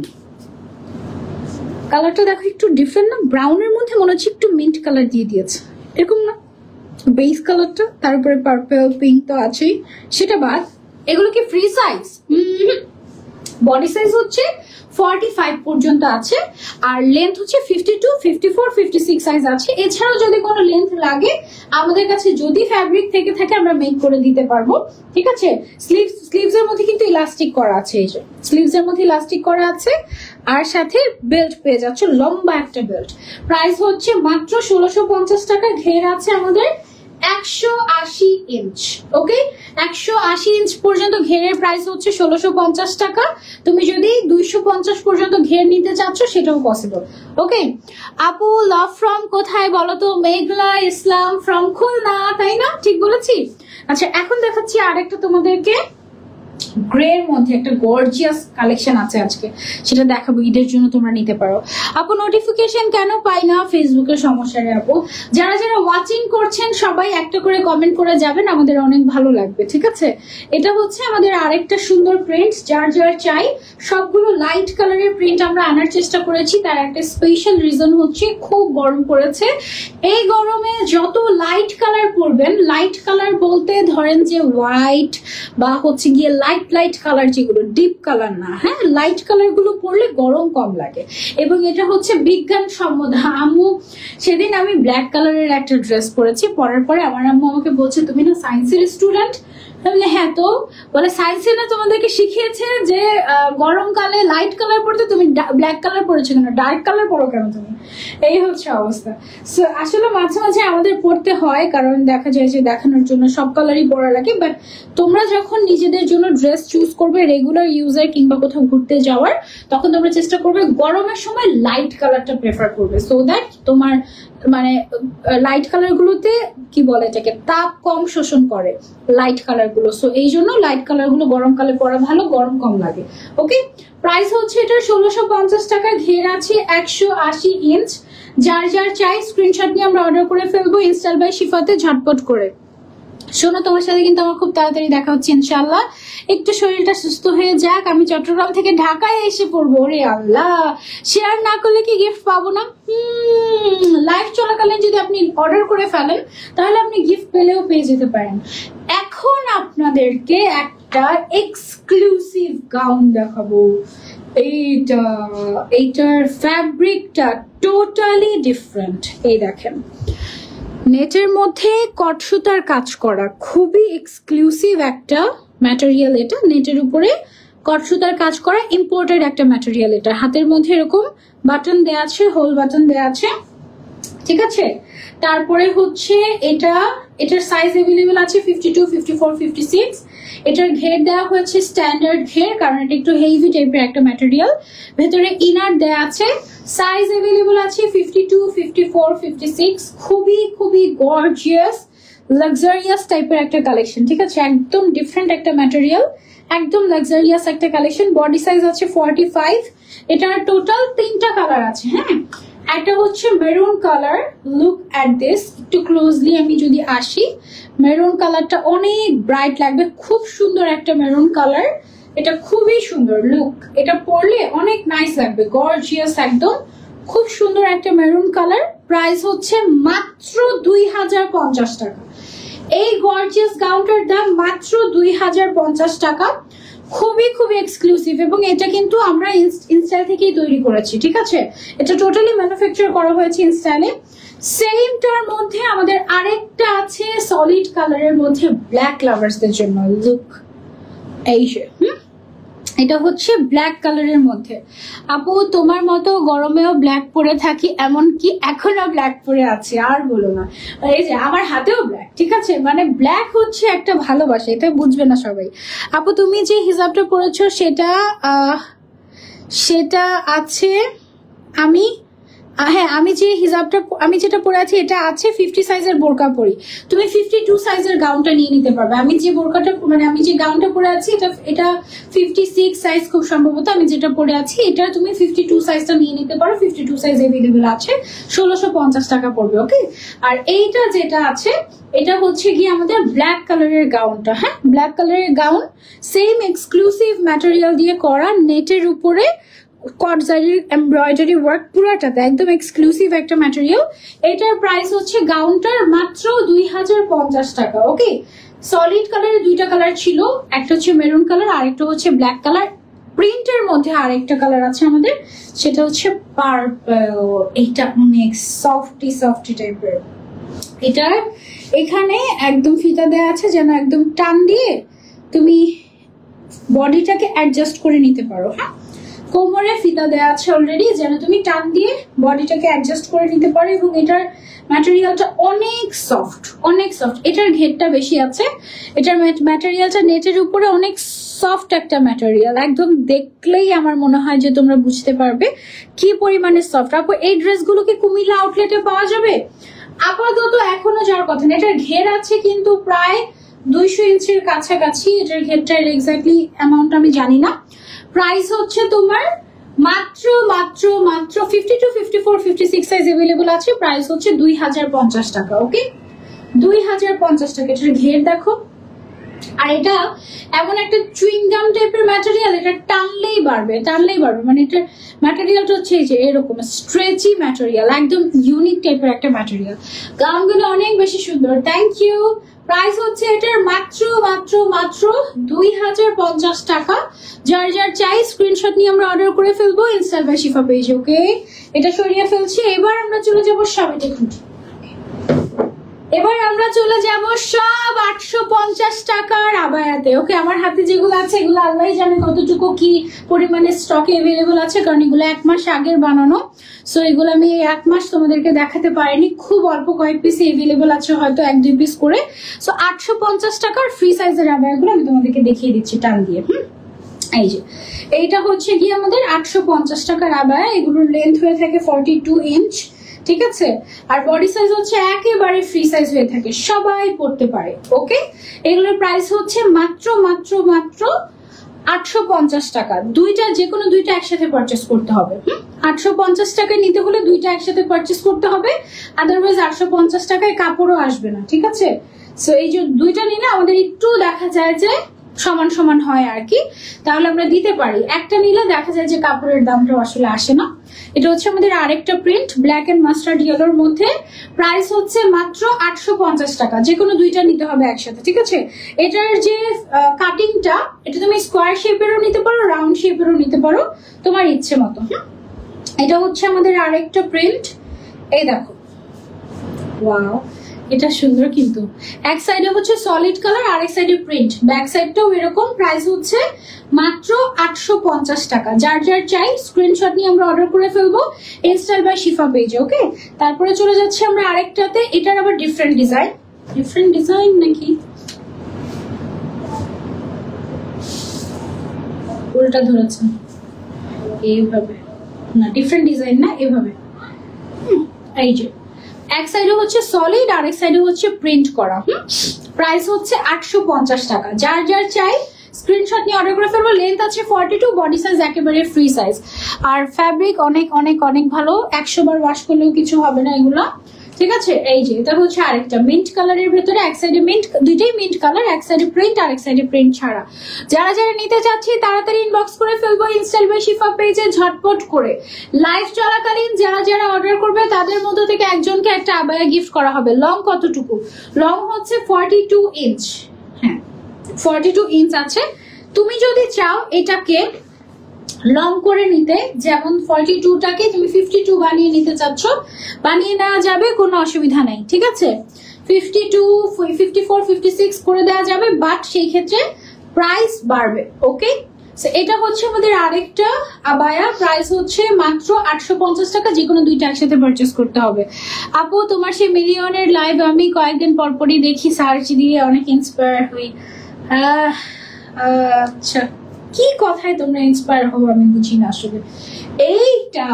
কালারটা দেখো, একটু ডিফারেন্ট না? ব্রাউনের মধ্যে মনে হচ্ছে একটু মিন্ট কালার দিয়ে দিয়েছে, এরকম না? বেস কালারটা, তারপরে পার্পল পিঙ্ক তো আছেই, সেটা বাদ। এগুলো কি ফ্রি সাইজ? বডি সাইজ হচ্ছে 45 পর্যন্ত আছে, আর লেন্থ হচ্ছে 52, 54, 56 সাইজ আছে। এছাড়াও যদি কোনো লেন্থ লাগে আমাদের কাছে, যদি ফ্যাব্রিক থেকে থাকে আমরা মেক করে দিতে পারবো, ঠিক আছে। স্লিভস এর মধ্যে কিন্তু ইলাস্টিক করা আছে, এই যে স্লিভস এর মধ্যে ইলাস্টিক করা আছে, আর সাথে বেল্ট পেয়ে যাচ্ছে, লম্বা একটা বেল্ট। প্রাইস হচ্ছে মাত্র 1650 টাকা। ঘের আছে আমাদের 180 ইঞ্চ। ওকে, 180 ইঞ্চ পর্যন্ত ঘেরের প্রাইস হচ্ছে 1650 টাকা। তুমি যদি 250 পর্যন্ত ঘের নিতে চাচ্ছ সেটাও পসিবল। ওকে আপু, লাভ ফ্রম কোথায় বলো তো? মেঘলা ইসলাম ফ্রম খুলনা, তাই না? ঠিক বলেছি? আচ্ছা, এখন দেখাচ্ছি আরেকটা তোমাদেরকে গ্রে এর মধ্যে একটা গর্জিয়াস কালেকশন আছে আজকে, সেটা দেখাবো। ঈদের জন্য তোমরা নিতে পারো। আপু নোটিফিকেশন কেন পাই না? ফেসবুকের সমস্যা রে আপু। যারা যারা ওয়াচিং করছেন সবাই একটা করে কমেন্ট করে যাবেন, আমাদের অনেক ভালো লাগবে, ঠিক আছে। এটা হচ্ছে আমাদের আরেকটা সুন্দর প্রিন্ট, যার যার চাই সবগুলো লাইট কালারের প্রিন্ট আমরা আনার চেষ্টা করেছি। তার একটা স্পেশাল রিজন হচ্ছে খুব গরম পড়েছে, এই গরমে যত লাইট কালার পরবেন, লাইট কালার বলতে ধরেন যে হোয়াইট বা হচ্ছে গিয়ে লাইট কালার, যেগুলো ডিপ কালার না, হ্যাঁ, লাইট কালার গুলো পরলে গরম কম লাগে। এবং এটা হচ্ছে বিজ্ঞানসম্মত। আম্মু সেদিন আমি ব্ল্যাক কালারের একটা ড্রেস পরেছি, পরার পরে আমার আম্মু আমাকে বলছে, তুমি না সায়েন্সের স্টুডেন্ট? হ্যাঁ, তো বলে সায়েন্সে না তোমাদেরকে শিখিয়েছে যে গরমকালে লাইট কালার পরতে, তুমি ব্ল্যাক কালার পরেছো কেন, ডার্ক কালার পরো কেন তুমি? এই হচ্ছে অবস্থা। সো আসলে মাঝে মাঝে আমাদের পড়তে হয়, কারণ দেখা যায় যে দেখানোর জন্য সব কালারই পরা লাগে। বাট তোমরা যখন নিজেদের জন্য ড্রেস চুজ করবে রেগুলার ইউজার কিংবা কোথাও ঘুরতে যাওয়ার, তখন তোমরা চেষ্টা করবে গরমের সময় লাইট কালারটা প্রেফার করবে, সো দ্যাট তোমার মানে লাইট কালার গুলোতে কি বলে এটাকে, তাপ কম শোষণ করে লাইট কালার গুলো। সো এই জন্য লাইট কালার গুলো গরমকালে পরা ভালো, গরম কম লাগে। ওকে, প্রাইস হচ্ছে এটা 1650 টাকা। ঘের আছে 180 ইঞ্চ। যার যার চাই স্ক্রিনশট নিয়ে আমরা অর্ডার করে ফেলবো ইনস্টল বাই শিফাতে ঝটপট করে। শোনো, তোমার সাথে কিন্তু আমার খুব তাড়াতাড়ি দেখা হচ্ছে ইনশাআল্লাহ। একটু শরীরটা সুস্থ হয়ে যাক, আমি চট্টগ্রাম থেকে ঢাকায় এসে পড়বো। ওরে আল্লাহ, শেয়ার না করলে কি গিফট পাবো না? লাইভ চলাকালীন যদি আপনি অর্ডার করে ফেলেন তাহলে আপনি গিফট পেলেও পেয়ে যেতে পারেন। এখন আপনাদেরকে একটা এক্সক্লুসিভ গাউন দেখাবো। এইটার ফ্যাব্রিকটা টোটালি ডিফারেন্ট। এই দেখেন, নেটের মধ্যে কট সুতার কাজ করা, খুবই এক্সক্লুসিভ একটা ম্যাটেরিয়াল। এটা নেটের উপরে কট সুতার কাজ করা, ইম্পোর্টেড একটা ম্যাটেরিয়াল। এটা হাতের মধ্যে এরকম বাটন দেয়া আছে, হোল বাটন দেয়া আছে, ঠিক আছে। তারপরে হচ্ছে এটার সাইজ অ্যাভেলেবল আছে 52, 54, 56। এটার ঘের দেওয়া হয়েছে স্ট্যান্ডার্ড ঘের, কারণ এটা একটু হেভি টাইপের একটা ম্যাটেরিয়াল। ভেতরে ইনার দেয়া আছে, সাইজ অ্যাভেলেবল আছে 52, 54, 56। খুবই খুবই গর্জিয়াস লাক্সারিয়াস টাইপের একটা কালেকশন, ঠিক আছে। একদম ডিফারেন্ট একটা ম্যাটেরিয়াল, একদম লাক্সারিয়াস একটা কালেকশন। বডি সাইজ আছে 45। এটার টোটাল 3টা কালার আছে। হ্যাঁ, একটা হচ্ছে maroon colour. Look at this, একটু ক্লোজলি আমি যদি আসি, মেরুন কালারটা অনেক ব্রাইট লাগবে, খুব সুন্দর একটা মেরুন কালার। এটা খুবই সুন্দর লুক, এটা পরলে অনেক নাইস লাগবে, গর্জিয়াস একদম, খুব সুন্দর একটা মেরুন কালার। প্রাইস হচ্ছে মাত্র 2050 টাকা। এই গর্জিয়াস গাউনটার দাম মাত্র 2050 টাকা। খুবই খুবই এক্সক্লুসিভ, এবং এটা কিন্তু আমরা ইনস্টাইল থেকেই তৈরি করেছি, ঠিক আছে। এটা টোটালি ম্যানুফ্যাকচার করা হয়েছে ইনস্টাইলে। সেমটার মধ্যে আমাদের আরেকটা আছে সলিড কালারের মধ্যে ব্ল্যাক লাভার্সদের জন্য। লুক, এই যে এটা হচ্ছে ব্ল্যাক কালারের মধ্যে। আপু, তোমার মতো গরমেও ব্ল্যাক পরে থাকি, এমনকি এখনো ব্ল্যাক পরে আছে, আর বলো না। এই যে আমার হাতেও ব্ল্যাক, ঠিক আছে। মানে ব্ল্যাক হচ্ছে একটা ভালোবাসা, এটা বুঝবে না সবাই। আপু, তুমি যে হিজাবটা পরেছো সেটা আছে, আমি যে হিজাবটা আমি যেটা পরে আছি এটা আছে 50 সাইজের বোরকা পরি। তুমি 52 সাইজের গাউনটা নিয়ে নিতে পারবে। আমি যে গাউনটা পরে আছি এটা 56 সাইজ খুব সম্ভবত। আমি যেটা পরে আছি এটা তুমি 52 সাইজটা নিয়ে নিতে পারো। 52 সাইজ अवेलेबल আছে, 1650 টাকা পড়বে। ওকে, আর এইটা যেটা আছে এটা হচ্ছে কি আমাদের ব্ল্যাক কালারের গাউনটা। হ্যাঁ, ব্ল্যাক কালারের গাউন, সেম এক্সক্লুসিভ ম্যাটেরিয়াল দিয়ে করা, নেটের উপরে কটজারির এমব্রয়ডারি ওয়ার্ক, পুরোটাতে একদম এক্সক্লুসিভ একটা ম্যাটেরিয়াল। এটার প্রাইস হচ্ছে গাউনটার মাত্র 2050 টাকা। ওকে, সলিড কালারের 2টা কালার ছিল, একটা হচ্ছে মেরুন কালার আর একটা হচ্ছে ব্ল্যাক কালার। প্রিন্টের মধ্যে আরেকটা কালার আছে আমাদের, সেটা হচ্ছে পার্পল। এইটা অনেক সফটি টাইপের। এটার এখানে একদম ফিতা দেওয়া আছে যেন একদম টান দিয়ে তুমি বডিটাকে অ্যাডজাস্ট করে নিতে পারো। হ্যাঁ, কোমরে ফিতা দেওয়া আছে অলরেডি যেন তুমি টান দিয়ে বডিটাকে অ্যাডজাস্ট করে নিতে পারো। এবং এটার ম্যাটেরিয়ালটা অনেক সফট। এটার ঘেরটা বেশি আছে। এটার ম্যাটেরিয়ালটা নেটের উপরে অনেক সফট একটা ম্যাটেরিয়াল, একদম দেখলেই আমার মনে হয় যে তোমরা বুঝতে পারবে কি পরিমাণে সফট। আপু, এই ড্রেসগুলো কি কুমিল্লা আউটলেটে পাওয়া যাবে? আপাতত এখনো যাওয়ার কথা না। এটার ঘের আছে কিন্তু প্রায় 200 ইঞ্চির কাছাকাছি। এটার ঘেরটার এক্স্যাক্টলি অ্যামাউন্ট আমি জানি না। প্রাইস হচ্ছে তোমার মাত্র 52, 54, 56 সাইজ अवेलेबल আছে। প্রাইস হচ্ছে 2050 টাকা। ওকে, 2050 টাকা। এটার ঘের দেখো, আর এটা এমন একটা চুইংগাম টাইপের ম্যাটেরিয়াল, এটা টানলেই বাড়বে। মানে এটার ম্যাটেরিয়ালটা হচ্ছে এই যে এরকম স্ট্রেচি ম্যাটেরিয়াল, একদম ইউনিক টাইপের একটা ম্যাটেরিয়াল। গাউনগুলো অনেক বেশি সুন্দর। Thank you. প্রাইস হচ্ছে এটার মাত্র 2050 টাকা। যার চাই স্ক্রিনশট নিয়ে আমরা অর্ডার করে ফেলবো ইনস্টাল বাই শিফা পেজে। ওকে, এটা সরিয়ে ফেলছি। এবার আমরা চলে যাবো সব সব 850 টাকার আবায়াতে। ওকে, আমার হাতে যেগুলো আছে এগুলো আল্লাহই জানে কতটুকু কি পরিমাণে স্টকে अवेलेबल আছে, কারণ এগুলো 1 মাস আগের বানানো। সো এগুলো আমি 1 মাস তোমাদেরকে দেখাতে পারিনি, খুব অল্প কয়েক পিস अवेलेबल আছে, হয়তো 1-2 পিস করে। সো 850 টাকার ফ্রি সাইজের আবায়াগুলো আমি তোমাদেরকে দেখিয়ে দিচ্ছি টান দিয়ে। এই যে এইটা হচ্ছে কি আমাদের 850 টাকার আবায়া। এগুলোর লেন্থ হয়ে থাকে 42 ইঞ্চ, ঠিক আছে। আর বডি সাইজ হচ্ছে একেবারে ফ্রি সাইজ হয়ে থাকে, সবাই পড়তে পারে। ওকে, এগুলোর প্রাইস হচ্ছে মাত্র 850 টাকা। যে কোনো দুইটা একসাথে পারচেস করতে হবে। 850 টাকায় নিতে হলে দুইটা একসাথে পারচেস করতে হবে, আদারওয়াইজ 850 টাকায় কাপড়ও আসবে না, ঠিক আছে। সো এই যে দুইটা নিলে আমাদের একটু দেখা যায় যে সমান সমান হয় আর কি, তাহলে আমরা দিতে পারি। একটা নিলে দেখা যায় যে কাপড়ের দামটা আসলে আসে না। এটা হচ্ছে আমাদের আরেকটা প্রিন্ট ব্ল্যাক এন্ড মাস্টার্ড ইয়েলোর মধ্যে, প্রাইস হচ্ছে মাত্র 850 টাকা। যে কোনো দুইটা নিতে হবে একসাথে, ঠিক আছে। এটার যে কাটিংটা, এটা তুমি স্কোয়ার শেপেরও নিতে পারো, রাউন্ড শেপেরও নিতে পারো, তোমার ইচ্ছে মতো। এটা হচ্ছে আমাদের আরেকটা প্রিন্ট, এই দেখো, ওয়াও এটা সুন্দর। কিন্তু এক সাইডে হচ্ছে সলিড কালার, আরেক সাইডে প্রিন্ট, ব্যাক সাইডটাও এরকম। প্রাইস হচ্ছে মাত্র 850 টাকা। যার যার চাই স্ক্রিনশট নিয়ে আমরা অর্ডার করে ফেলবো ইনস্টাইল বাই শিফা পেজে, ওকে। তারপরে চলে যাচ্ছে আমরা আরেকটাতে, এটার আবার ডিফারেন্ট ডিজাইন নাকি উল্টা ধরেছে, এইভাবে না, ডিফারেন্ট ডিজাইন না, এভাবে। এই যে এক সাইডে হচ্ছে সলিড, আরেক সাইডে হচ্ছে প্রিন্ট করা। প্রাইস হচ্ছে 850 টাকা। যার যার চাই স্ক্রিনশট নিয়ে অর্ডার করে ফেলবো। লেন্থ আছে 42, বডি সাইজ একেবারে ফ্রি সাইজ। আর ফ্যাব্রিক অনেক অনেক অনেক ভালো, 100 বার ওয়াশ করলেও কিছু হবে না এগুলা, ঠিক আছে। এই যে এটা হচ্ছে আরেকটা মিন্ট কালারের ভেতরে, এক সাইডে মিন্ট, দুইটাই মিন্ট কালার, এক সাইডে প্রিন্ট আর এক সাইডে প্রিন্ট ছাড়া। যারা যারা নিতে চাচ্ছি তাড়াতাড়ি ইনবক্স করে ফেলবো ইনস্টাইল বাই শিফা পেজে ঝটপট করে। লাইভ চলাকালীন যারা যারা অর্ডার করবে তাদের মধ্যে থেকে একজনকে একটা আবায়া গিফট করা হবে। লং কতটুকু? লং হচ্ছে 42 ইঞ্চ, হ্যাঁ 42 ইঞ্চ আছে। তুমি যদি চাও এটাকে লং করে নিতে, যেমন 42টাকে তুমি 52 বানিয়ে নিতে চাচ্ছ, বানিয়ে নেওয়া যাবে, কোনো অসুবিধা নেই, ঠিক আছে। 52, 54, 56 করে দেওয়া যাবে, বাট সেই ক্ষেত্রে প্রাইস বাড়বে, ওকে। এটা হচ্ছে আমাদের আরেকটা আবায়া, প্রাইস হচ্ছে মাত্র 850 টাকা। যে কোনো দুইটা একসাথে পারচেস করতে হবে। আপু তোমার সেই মিলিয়নের লাইভ আমি কয়েকদিন পরপরই দেখি, সার্চ দিয়ে অনেক ইন্সপায়ার হই। আচ্ছা, কি কথায় তোমরা ইন্সপায়ার হবো আমি বুঝি না আসলে। এইটা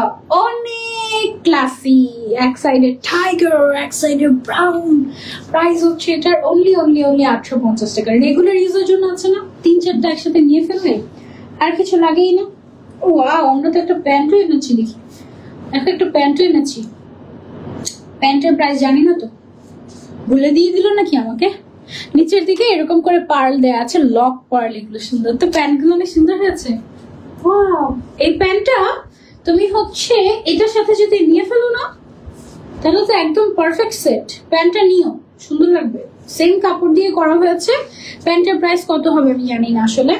অনেক ক্লাসি, এক সাইডে টাইগার, এক সাইডে ব্রাউন। প্রাইস হচ্ছে এটার অনলি 850 টাকা। রেগুলার ইউজের জন্য আছে না, 3-4টা একসাথে নিয়ে ফেললে আর কিছু লাগেই না। ও ওয়াও, আমরা তো একটা প্যান্টও এনেছি, দেখি একটা প্যান্টও এনেছি। প্যান্টের প্রাইস জানি না তো, ভুলে দিয়ে দিল নাকি আমাকে। নিচের দিকে এরকম করে পার্ল দেয়া আছে, লক পার্ল, এগুলো সুন্দর। তো প্যান্টগুলো অনেক সুন্দর হয়েছে। ওয়াও, এই প্যান্টটা তুমি হচ্ছে এটার সাথে যদি নিয়ে ফেলো না, তাহলে তো একদম পারফেক্ট সেট। প্যান্টটা নিও, সুন্দর লাগবে। সেম কাপড় দিয়ে করা হয়েছে। প্যান্টের প্রাইস কত হবে আমি জানি না আসলে।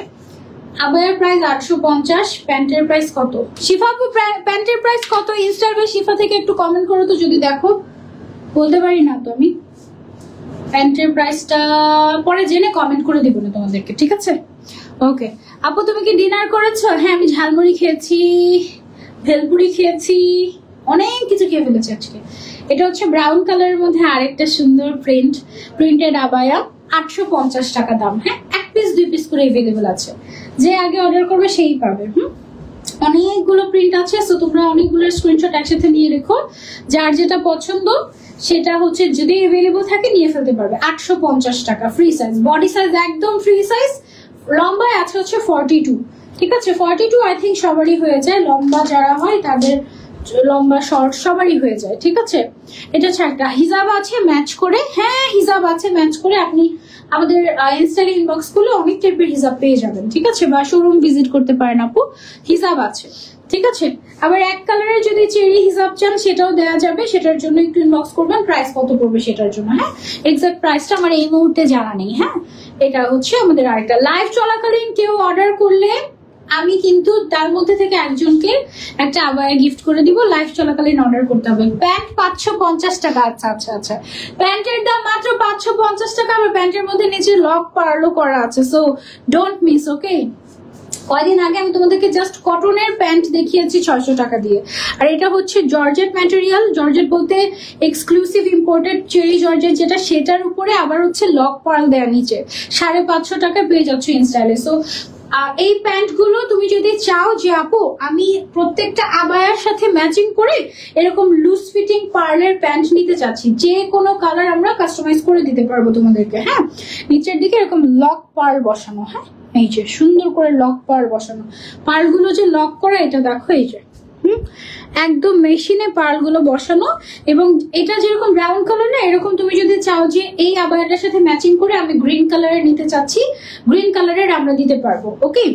আবায়ার প্রাইস 850, প্যান্টের প্রাইস কত? শিফা আপু প্যান্টের প্রাইস কত? ইনস্টার বাই শিফা থেকে একটু কমেন্ট করো তো, যদি দেখো। বলতে পারি না তো আমি। প্যান্টের প্রাইসটা পরে জেনে কমেন্ট করে দিব না তোমাদেরকে, ঠিক আছে। ওকে আপু, তুমি কি ডিনার করেছো? হ্যাঁ, আমি ঝালমুড়ি খেয়েছি, ভেলপুরি খেয়েছি, অনেক কিছু খেয়ে ফেলেছি আজকে। এটা হচ্ছে ব্রাউন কালারের মধ্যে আরেকটা সুন্দর প্রিন্টেড আবায়া, 850 টাকা দাম। হ্যাঁ, 1 পিস 2 পিস করে এভেলেবেল আছে। যে আগে অর্ডার করবে সেই পাবে। অনেকগুলো প্রিন্ট আছে, তো তোমরা অনেকগুলো স্ক্রিনশট একসাথে নিয়ে রেখো। যার যেটা পছন্দ সেটা হচ্ছে যদি এভেলেবল থাকে নিয়ে ফেলতে পারবে। 850 টাকা, ফ্রি সাইজ, বডি সাইজ একদম ফ্রি সাইজ। লম্বা আছে হচ্ছে 42, ঠিক আছে। 42 আই থিঙ্ক সবারই হয়ে যায়, লম্বা যারা হয় তাদের লম্বা শর্ট সবারই হয়ে যায়, ঠিক আছে। এটা হচ্ছে একটা হিজাব আছে ম্যাচ করে। হ্যাঁ, হিজাব আছে ম্যাচ করে। আপনি আমাদের ইনস্টাগ্রাম ইনবক্স গুলো অনেক টাইপের হিজাব পেয়ে যাবেন, ঠিক আছে। বা শোরুম ভিজিট করতে পারেন আপু, হিজাব আছে, ঠিক আছে। আবার এক কালারের যদি চেরি হিজাব চান সেটাও দেওয়া যাবে, সেটার জন্য একটু ইনবক্স করবেন। প্রাইস কত পড়বে সেটার জন্য, হ্যাঁ, এক্সাক্ট প্রাইসটা আমার এই মুহূর্তে জানা নেই। হ্যাঁ, এটা হচ্ছে আমাদের আরেকটা। লাইভ চলাকালীন কেউ অর্ডার করলে আমি কিন্তু তার মধ্যে থেকে একজনকে একটা আবায়া গিফট করে দিব। লাইভ চলাকালীন অর্ডার করতে হবে। প্যান্ট 550 টাকা। আচ্ছা আচ্ছা আচ্ছা, প্যান্টের দাম মাত্র 550 টাকা। আবার প্যান্টের মধ্যে নিচে লক পার্লও করা আছে, সো ডোন্ট মিস, ওকে। কয়দিন আগে আমি তোমাদেরকে জাস্ট কটনের প্যান্ট দেখিয়েছি 600 টাকা দিয়ে। আর এটা হচ্ছে জর্জেট ম্যাটেরিয়াল। জর্জেট বলতে এক্সক্লুসিভ ইম্পোর্টেড চেরি জর্জেট যেটা, সেটার উপরে আবার হচ্ছে লক পার্ল দেয়া নিচে। 550 টাকায় পেয়ে যাচ্ছ ইনস্টাইলে। সো এই প্যান্ট গুলো তুমি যদি চাও যে আপু আমি প্রত্যেকটা আবায়ার সাথে ম্যাচিং করে এরকম লুজ ফিটিং পার্লের প্যান্ট নিতে চাচ্ছি, যে কোনো কালার আমরা কাস্টমাইজ করে দিতে পারবো তোমাদেরকে। হ্যাঁ, নিচের দিকে এরকম লক পার্ল বসানো। হ্যাঁ, এই যে সুন্দর করে লক পার্ল বসানো। পার্ল গুলো যে লক করা, এটা দেখো, এই যে একদম মেশিনে পার্লগুলো বসানো, এবং এটা যেরকম ব্রাউন কালার না, এরকম তুমি যদি চাও যে এই আবায়াটার সাথে ম্যাচিং করে আমি গ্রিন কালারের নিতে চাচ্ছি, গ্রিন কালারের আমরা দিতে পারবো। ওকে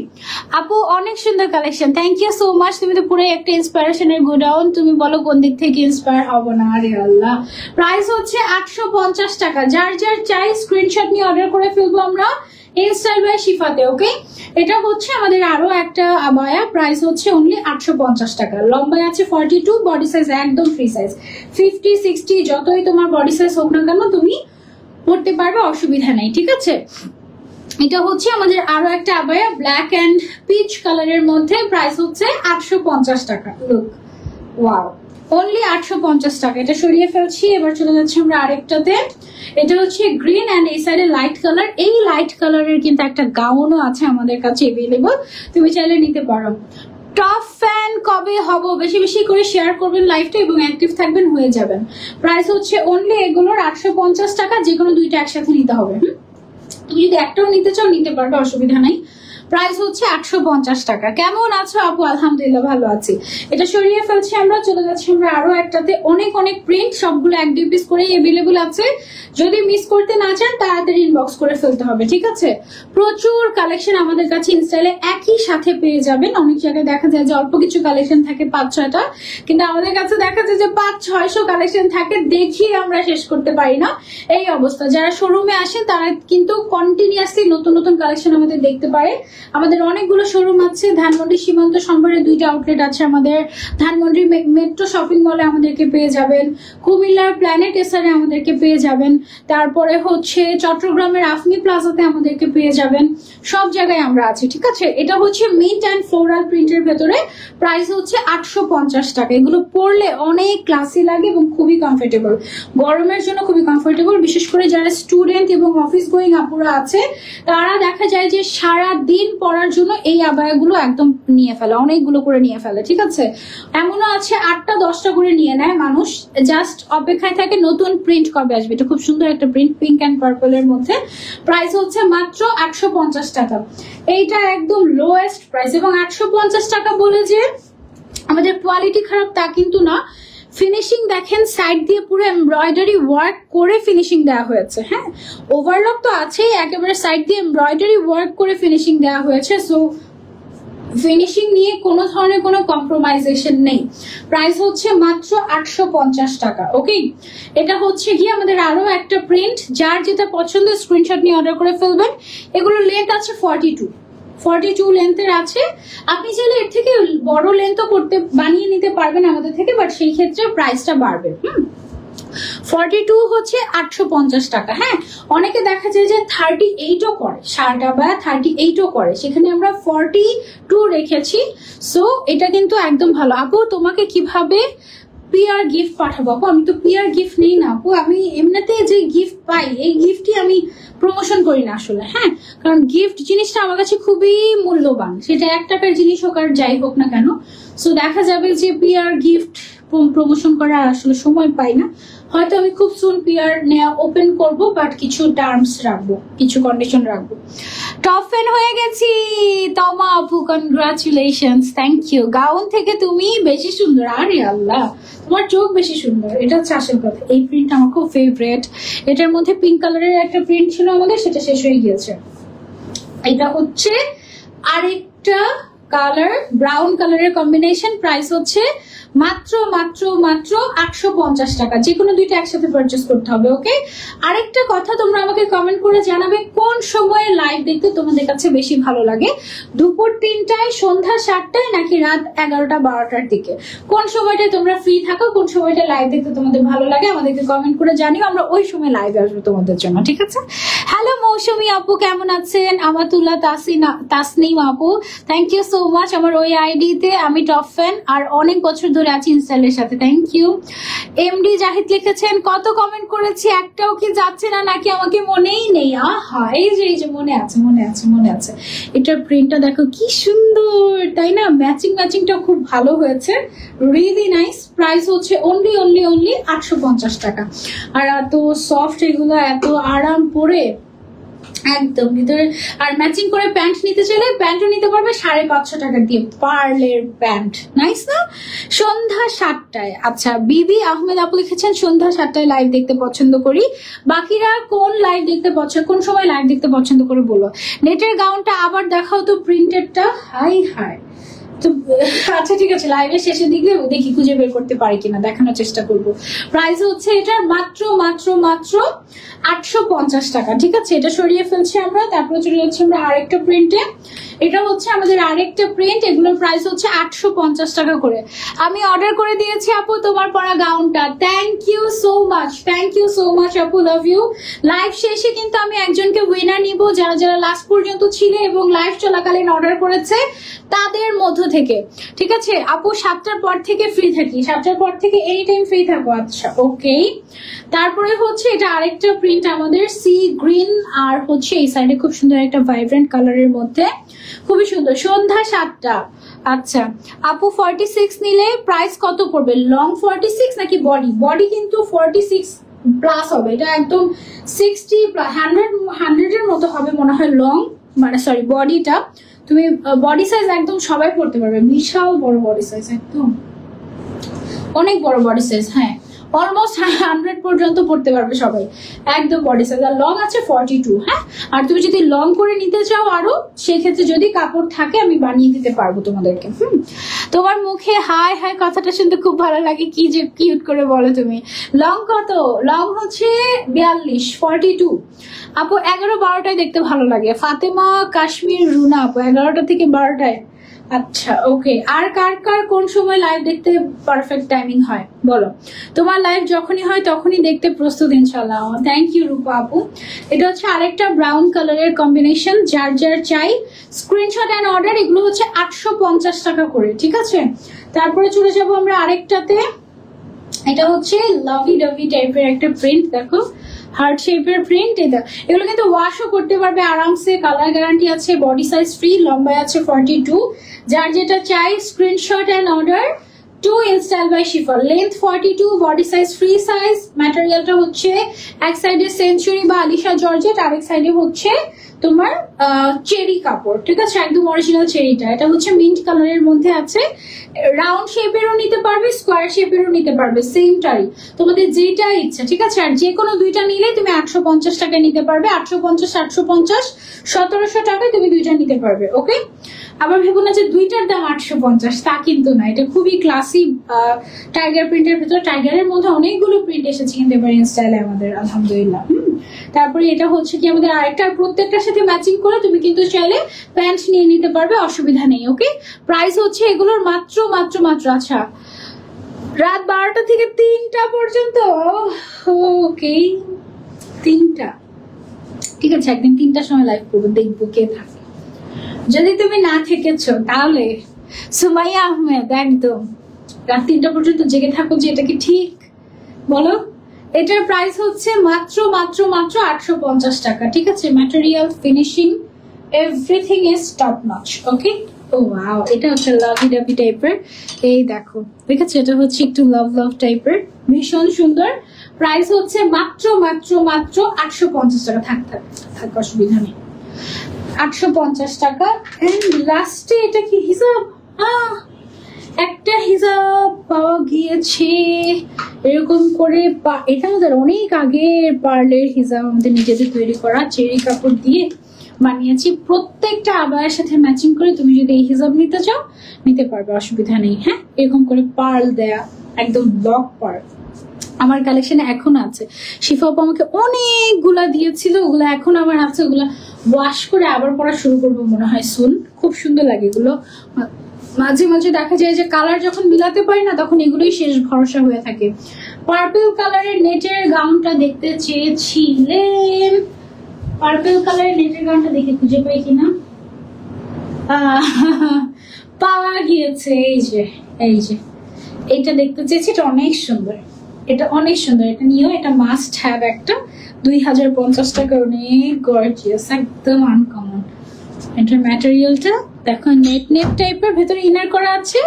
আপু, অনেক সুন্দর collection, thank you so much. তুমি তো পুরো একটা ইন্সপিরেশনের গোডাউন, তুমি বলো কোন দিক থেকে ইন্সপায়ার হবো না। আরে আল্লাহ, প্রাইস হচ্ছে 850 টাকা। যার যার চাই স্ক্রিনশট নিয়ে অর্ডার করে ফেলবো আমরা ইনস্টাইল বাই শিফাতে। ওকে, এটা হচ্ছে আমাদের আরো একটা আবায়া, প্রাইস হচ্ছে অনলি 850 টাকা। লম্বায় আছে 42, বডি সাইজ একদম ফ্রি সাইজ, 50 60 যতই তোমার বডি সাইজ হোক না কেন তুমি পড়তে পারবে, অসুবিধা নেই। ঠিক আছে, এটা হচ্ছে আমাদের আরো একটা আবায়া ব্ল্যাক এন্ড পিচ কালারের মধ্যে, প্রাইস হচ্ছে 850 টাকা। লুক, ওয়াও, অনলি 850 টাকা। এটা সরিয়ে ফেলছি, এবার চলে যাচ্ছে আমরা আরেকটাতে। এটা হচ্ছে গ্রিন এন্ড এই সাইডে লাইট কালার। এই লাইট কালারের কিন্তু একটা গাউনও আছে আমাদের কাছে এভেলেবল, তুমি চাইলে নিতে পারো। টপ ফ্যান কবে হব? বেশি বেশি করে শেয়ার করবেন লাইভটা এবং অ্যাক্টিভ থাকবেন, হয়ে যাবেন। প্রাইস হচ্ছে অনলি এগুলোর 850 টাকা। যে কোনো দুইটা একসাথে নিতে হবে। তুমি যদি একটাও নিতে চাও নিতে পারবে, অসুবিধা নাই। প্রাইস হচ্ছে 850 টাকা। কেমন আছো আপু? আলহামদুলিল্লাহ ভালো আছি। এটা সরিয়ে ফেলছি আমরা, চলে যাচ্ছি আমরা আরো একটাতে। অনেক অনেক প্রিন্ট, সবগুলো 1-2 পিস করে এভেলেবল আছে। যদি মিস করতে না চান তাড়াতাড়ি ইনবক্স করে ফেলতে হবে। ঠিক আছে, প্রচুর কালেকশন আমাদের কাছে ইনস্টাইলে একই সাথে পেয়ে যাবেন। অনেক জায়গায় দেখা যায় যে অল্প কিছু কালেকশন থাকে 5-6টা, কিন্তু আমাদের কাছে দেখা যায় যে 500-600 কালেকশন থাকে, দেখি আমরা শেষ করতে পারি না, এই অবস্থা। যারা শোরুমে আসেন তারা কিন্তু কন্টিনিউয়াসলি নতুন নতুন কালেকশন আমাদের দেখতে পারে। আমাদের অনেকগুলো শোরুম আছে, ধানমন্ডি সীমান্ত সম্ভারে 2টা আউটলেট আছে আমাদের। ধানমন্ডি মেট্রো শপিং মলে আমাদেরকে পেয়ে যাবেন, কুমিল্লার প্ল্যানেট এসারে আমাদেরকে পেয়ে যাবেন, তারপরে হচ্ছে চট্টগ্রামের আফমি প্লাজাতে আমাদেরকে পেয়ে যাবেন। সব জায়গায় আমরা আছি। ঠিক আছে, এটা হচ্ছে মিন্ট অ্যান্ড ফ্লোরাল প্রিন্টের ভেতরে, প্রাইস হচ্ছে 850 টাকা। এগুলো পরলে অনেক ক্লাসি লাগে এবং খুবই কমফোর্টেবল, গরমের জন্য খুবই কমফোর্টেবল। বিশেষ করে যারা স্টুডেন্ট এবং অফিস গোয়িং আপুরা আছে, তারা দেখা যায় যে সারা দিন পরার জন্য এই আবায়াগুলো একদম নিয়ে ফেলে, অনেকগুলো করে নিয়ে ফেলে। ঠিক আছে, এমনও আছে 8টা-10টা করে নিয়ে নেয় মানুষ, জাস্ট অপেক্ষায় থাকে নতুন প্রিন্ট কবে আসবে। এটা খুব সুন্দর একটা প্রিন্ট, পিঙ্ক অ্যান্ড পার্পল এর মধ্যে, প্রাইস হচ্ছে মাত্র 850 টাকা। এইটা একদম লোয়েস্ট প্রাইস। এবং 850 টাকা বলে যে আমাদের কোয়ালিটি খারাপ তা কিন্তু না। ফিনিশিং দেখেন, সাইড দিয়ে পুরো এমব্রয়ডারি ওয়ার্ক করে ফিনিশিং দেওয়া হয়েছে। হ্যাঁ, ওভারলক তো আছেই, একেবারে সাইড দিয়ে এমব্রয়ডারি ওয়ার্ক করে ফিনিশিং দেওয়া হয়েছে। সো ফিনিশিং নিয়ে কোনো ধরনের কোনো কম্প্রোমাইজেশন নেই। প্রাইস হচ্ছে মাত্র 850 টাকা। ওকে, এটা হচ্ছে গিয়ে আমাদের আরো একটা প্রিন্ট। যার যেটা পছন্দ স্ক্রিনশট নিয়ে অর্ডার করে ফেলবেন। এগুলোর লেন্থ আছে 42 লেন্থের আছে। আপনি চাইলে এর থেকে বড় লেন্থও করতে বানিয়ে নিতে পারবেন আমাদের থেকে, বাট সেই ক্ষেত্রে প্রাইসটা বাড়বে। 42 হচ্ছে 850 টাকা। হ্যাঁ, অনেকে দেখা যায় যে 38ও করে, শার্ট আবায়া 38ও করে, সেখানে আমরা 42 রেখেছি। সো এটা কিন্তু একদম ভালো। আপু তোমাকে কিভাবে পিআর গিফট পাঠাবো? আপু আমি তো পিআর গিফট নেই না আপু, আমি এমনিতে যে গিফট পাই এই গিফটই আমি প্রমোশন করি না আসলে। হ্যাঁ, কারণ গিফট জিনিসটা আমার কাছে খুবই মূল্যবান, সেটা 1 টাকার জিনিস হোক আর যাই হোক না কেন। সো দেখা যাবে যে পিআর গিফট প্রমোশন করার আসলে সময় পাই না। হয়তো আমি খুব সুন পিআর নেওয়া ওপেন করব, বাট কিছু টার্মস রাখবো, কিছু কন্ডিশন রাখবো। টপ ফ্যান হয়ে গেছি তমা আপু, কনগ্রাচুলেশনস, থ্যাংক ইউ। গাউন থেকে তুমি বেশি সুন্দর। আরে আল্লাহ, তোমার চোখ বেশি সুন্দর, এটা হচ্ছে আসল কথা। এই প্রিন্ট আমার খুব ফেভারিট। এটার মধ্যে পিঙ্ক কালারের একটা প্রিন্ট ছিল আমাদের, সেটা শেষ হয়ে গিয়েছে। এটা হচ্ছে আরেকটা কালার, ব্রাউন কালারের কম্বিনেশন। প্রাইস হচ্ছে মাত্র মাত্র মাত্র 850 টাকা। যে কোনো দুইটা একসাথে পারচেস করতে হবে। ওকে, আরেকটা কথা, তোমরা আমাকে কমেন্ট করে জানাবে কোন সময়ে লাইভ দেখতে তোমাদের কাছে বেশি ভালো লাগে, দুপুর 3টায়, সন্ধ্যা 7টায়, নাকি রাত 11টা-12টার দিকে? কোন সময়টায় তোমরা ফ্রি থাকো, কোন সময়টা লাইভ দেখতে তোমাদের ভালো লাগে আমাদেরকে কমেন্ট করে জানিও, আমরা ওই সময় লাইভে আসবো তোমাদের জন্য। ঠিক আছে, হ্যালো মৌসুমী আপু, কেমন আছেন? আমাতুল্লাহ তাসনিম আপু, থ্যাংক ইউ সো মাচ। আমার ওই আইডিতে আমি টপ ফ্যান আর অনেক বছর ধরে আছি ইনস্টাইলের সাথে, থ্যাংক ইউ। এমডি জাহিদ লিখেছেন কত কমেন্ট করেছি, একটাও কি যাচ্ছে না নাকি আমাকে মনেই নেই? আহা, এই যে মনে আছে, মনে আছে, মনে আছে। এটার প্রিন্টটা দেখো কি সুন্দর, তাই না? ম্যাচিংটা খুব ভালো হয়েছে, রিয়েলি নাইস। প্রাইস হচ্ছে অনলি 850 টাকা। আর এত সফট এগুলো, এত আরাম পরে একদম ভিতরে। আর ম্যাচিং করে প্যান্ট নিতে চাইলে প্যান্টও নিতে পারবে 550 টাকা দিয়ে, পার্লের প্যান্ট, নাইস না? সন্ধ্যা 7টায়। আচ্ছা, বিবি আহমেদ আপু লিখেছেন সন্ধ্যা 7টায় লাইভ দেখতে পছন্দ করি। বাকিরা কোন লাইভ দেখতে পছন্দ, কোন সময় লাইভ দেখতে পছন্দ করে বলো। নেটের গাউনটা আবার দেখাও তো, প্রিন্টেডটা। হাই হাই, তো আচ্ছা ঠিক আছে, লাইভের শেষে দিকে দেখি খুঁজে বের করতে পারি কিনা, দেখানোর চেষ্টা করব। প্রাইস হচ্ছে এটার মাত্র মাত্র মাত্র 850 টাকা। ঠিক আছে, এটা সরিয়ে ফেলছি আমরা, তারপরে চলে যাচ্ছি আমরা আরেকটা প্রিন্টে। এটা হচ্ছে আমাদের আরেকটা প্রিন্ট, এগুলোর প্রাইস হচ্ছে 850 টাকা করে। আমি অর্ডার করে দিয়েছি আপু তোমার পরা গাউনটা। Thank you so much, thank you so much আপু, লাভ ইউ। লাইভ শেষে কিন্তু আমি একজনকে উইনার নিব, যারা যারা লাস্ট পর্যন্ত ছিল এবং লাইভ চলাকালীন অর্ডার করেছে তাদের মধ্য থেকে। ঠিক আছে আপু, 7টার পর থেকে ফ্রি থাকি, 7টার পর থেকে এনি টাইম ফ্রি থাকো। আচ্ছা ওকে, তারপরে হচ্ছে এটা আরেকটা প্রিন্ট আমাদের সি গ্রিন, আর হচ্ছে এই সাইডে খুব সুন্দর একটা ভাইব্রেন্ট কালারের মধ্যে, খুবই সুন্দর। সন্ধ্যা 7টা। আচ্ছা আপু 46 নিলে প্রাইস কত পড়বে? লং 46 নাকি বডি? বডি কিন্তু 46 প্লাস হবে, এটা একদম 60 প্লাস 100 এর মতো হবে মনে হয় লং, মানে সরি বডিটা। তুমি বডি সাইজ একদম সবাই পড়তে পারবে, বিশাল বড় বডি সাইজ, একদম অনেক বড় বডি সাইজ। হ্যাঁ, অলমোস্ট 100 পর্যন্ত পড়তে পারবে সবাই, একদম বডি সাইজ। আর লং আছে 42। হ্যাঁ, আর তুমি যদি লং করে নিতে চাও আরো, সেক্ষেত্রে যদি কাপড় থাকে আমি বানিয়ে দিতে পারবো তোমাদেরকে। তোমার মুখে হাই হাই কথাটা শুনতে খুব ভালো লাগে, কি যে কিউট করে বলো তুমি। লং কত? লং হচ্ছে 42, 42। আপু 11-12টায় দেখতে ভালো লাগে। ফাতেমা কাশ্মীর রুনা আপু 11টা থেকে 12টায়। আচ্ছা ওকে, আর কার কার কোন সময় লাইভ দেখতে পারফেক্ট টাইমিং হয় বলো। তোমার লাইভ যখনই হয় তখনই দেখতে প্রস্তুত ইনশাল্লাহ। থ্যাংক ইউ রূপা আপু। এটা হচ্ছে আরেকটা ব্রাউন কালারের কম্বিনেশন, যার যার চাই স্ক্রিনশট অ্যান্ড অর্ডার। এগুলো হচ্ছে 850 টাকা করে। ঠিক আছে, তারপরে চলে যাব আমরা আরেকটাতে। এটা হচ্ছে লাভি ডাভি টাইপের একটা প্রিন্ট, দেখো হার্ট শেপের প্রিন্ট। এটা এগুলো কিন্তু ওয়াশও করতে পারবে আরামসে, কালার গ্যারান্টি আছে, বডি সাইজ ফ্রি, লম্বায় আছে 42। যার যেটা চাই screenshot and order to InStyle by Shifa. Length 42, body size free size. ম্যাটেরিয়ালটা হচ্ছে এক সাইডে সেঞ্চুরি বা আলিশা জর্জেট, আরেক সাইডে হচ্ছে তোমার চেরি কাপড়। ঠিক আছে, একদম অরিজিনাল চেরিটা। এটা হচ্ছে মিন্ট কালারের মধ্যে আছে, রাউন্ড শেপেরও নিতে পারবে, স্কোয়ার শেপেরও নিতে পারবে, সেমটাই তোমাদের যেটা ইচ্ছা। ঠিক আছে, আর যে কোনো দুইটা নিলে তুমি 850 টাকায় নিতে পারবে। 850, 850, 1700 টাকায় তুমি দুইটা নিতে পারবে। ওকে, আবার ভেবো না যে দুইটার দাম 850, তা কিন্তু না। এটা খুবই ক্লাসি টাইগার প্রিন্টের ভিতরে, টাইগারের মধ্যে অনেকগুলো প্রিন্ট এসেছে কিন্তু এবার স্টাইলে আমাদের, আলহামদুলিল্লাহ। তারপরে এটা হচ্ছে কি আমাদের আরেকটা, প্রত্যেকটার সাথে ম্যাচিং করে তুমি কিন্তু চাইলে প্যান্ট নিয়ে নিতে পারবে, অসুবিধা নেই। ওকে, প্রাইস হচ্ছে এগুলোর মাত্র মাত্র মাত্র আচ্ছা রাত 12টা থেকে 3টা পর্যন্ত। ওকে 3টা, ঠিক আছে, একদিন 3টার সময় লাইভ করবো, দেখবো কে থাকে। যদি তুমি না থেকেছো তাহলে সুমাইয়া আহমেদ একদম রাত 3টা পর্যন্ত জেগে থাকো, যে এটা কি ঠিক বলো? এটার প্রাইস হচ্ছে মাত্র মাত্র মাত্র 850 টাকা। ঠিক আছে, material, finishing, everything is top notch. Okay, oh wow, এটা হচ্ছে লাভি ডাভি টাইপের। এই দেখো, ঠিক আছে, এটা হচ্ছে একটু লাভ লাভ টাইপের, ভীষণ সুন্দর। প্রাইস হচ্ছে মাত্র মাত্র মাত্র 850 টাকা। থাক অসুবিধা নেই, 850 টাকা। এন্ড লাস্টে এটা কি হিসাব, একটা হিসাব পাওয়া গিয়েছে এরকম করে। এটা আমাদের অনেক আগের পার্লের হিসাব, আমাদের নিজেদের তৈরি করা চেরি কাপড় দিয়ে বানিয়েছি। প্রত্যেকটা আবায়ের সাথে ম্যাচিং করে তুমি যদি এই হিসাব নিতে চাও নিতে পারবে, অসুবিধা নেই। হ্যাঁ, এরকম করে পার্ল দেয়া, একদম ব্লক পার্ল আমার কালেকশনে এখন আছে। শিফা আপু আমাকে অনেকগুলা দিয়েছিল, ওগুলো এখন আমার আছে, ওগুলা ওয়াশ করে আবার পরা শুরু করবো মনে হয় সুন। খুব সুন্দর লাগে এগুলো। মাঝে মাঝে দেখা যায় যে কালার যখন মিলাতে পারি না, তখন এগুলোই শেষ ভরসা হয়ে থাকে। পার্পল কালারের নেটের গাউনটা দেখতে চেয়েছিলেন, পার্পল কালারের নেটের গাউনটা দেখে খুঁজে পাই কিনা, পাওয়া গিয়েছে। এই যে এইটা দেখতে চেয়েছি, এটা অনেক সুন্দর, এটা অনেক সুন্দর, এটা নিয়েও, এটা মাস্ট হ্যাভ একটা। 2050 টাকা, অনেক গর্জিয়াস, একদম আনকমন। এটার ম্যাটেরিয়ালটা দেখো নেট নেট টাইপের, ভেতরে ইনার করা আছে,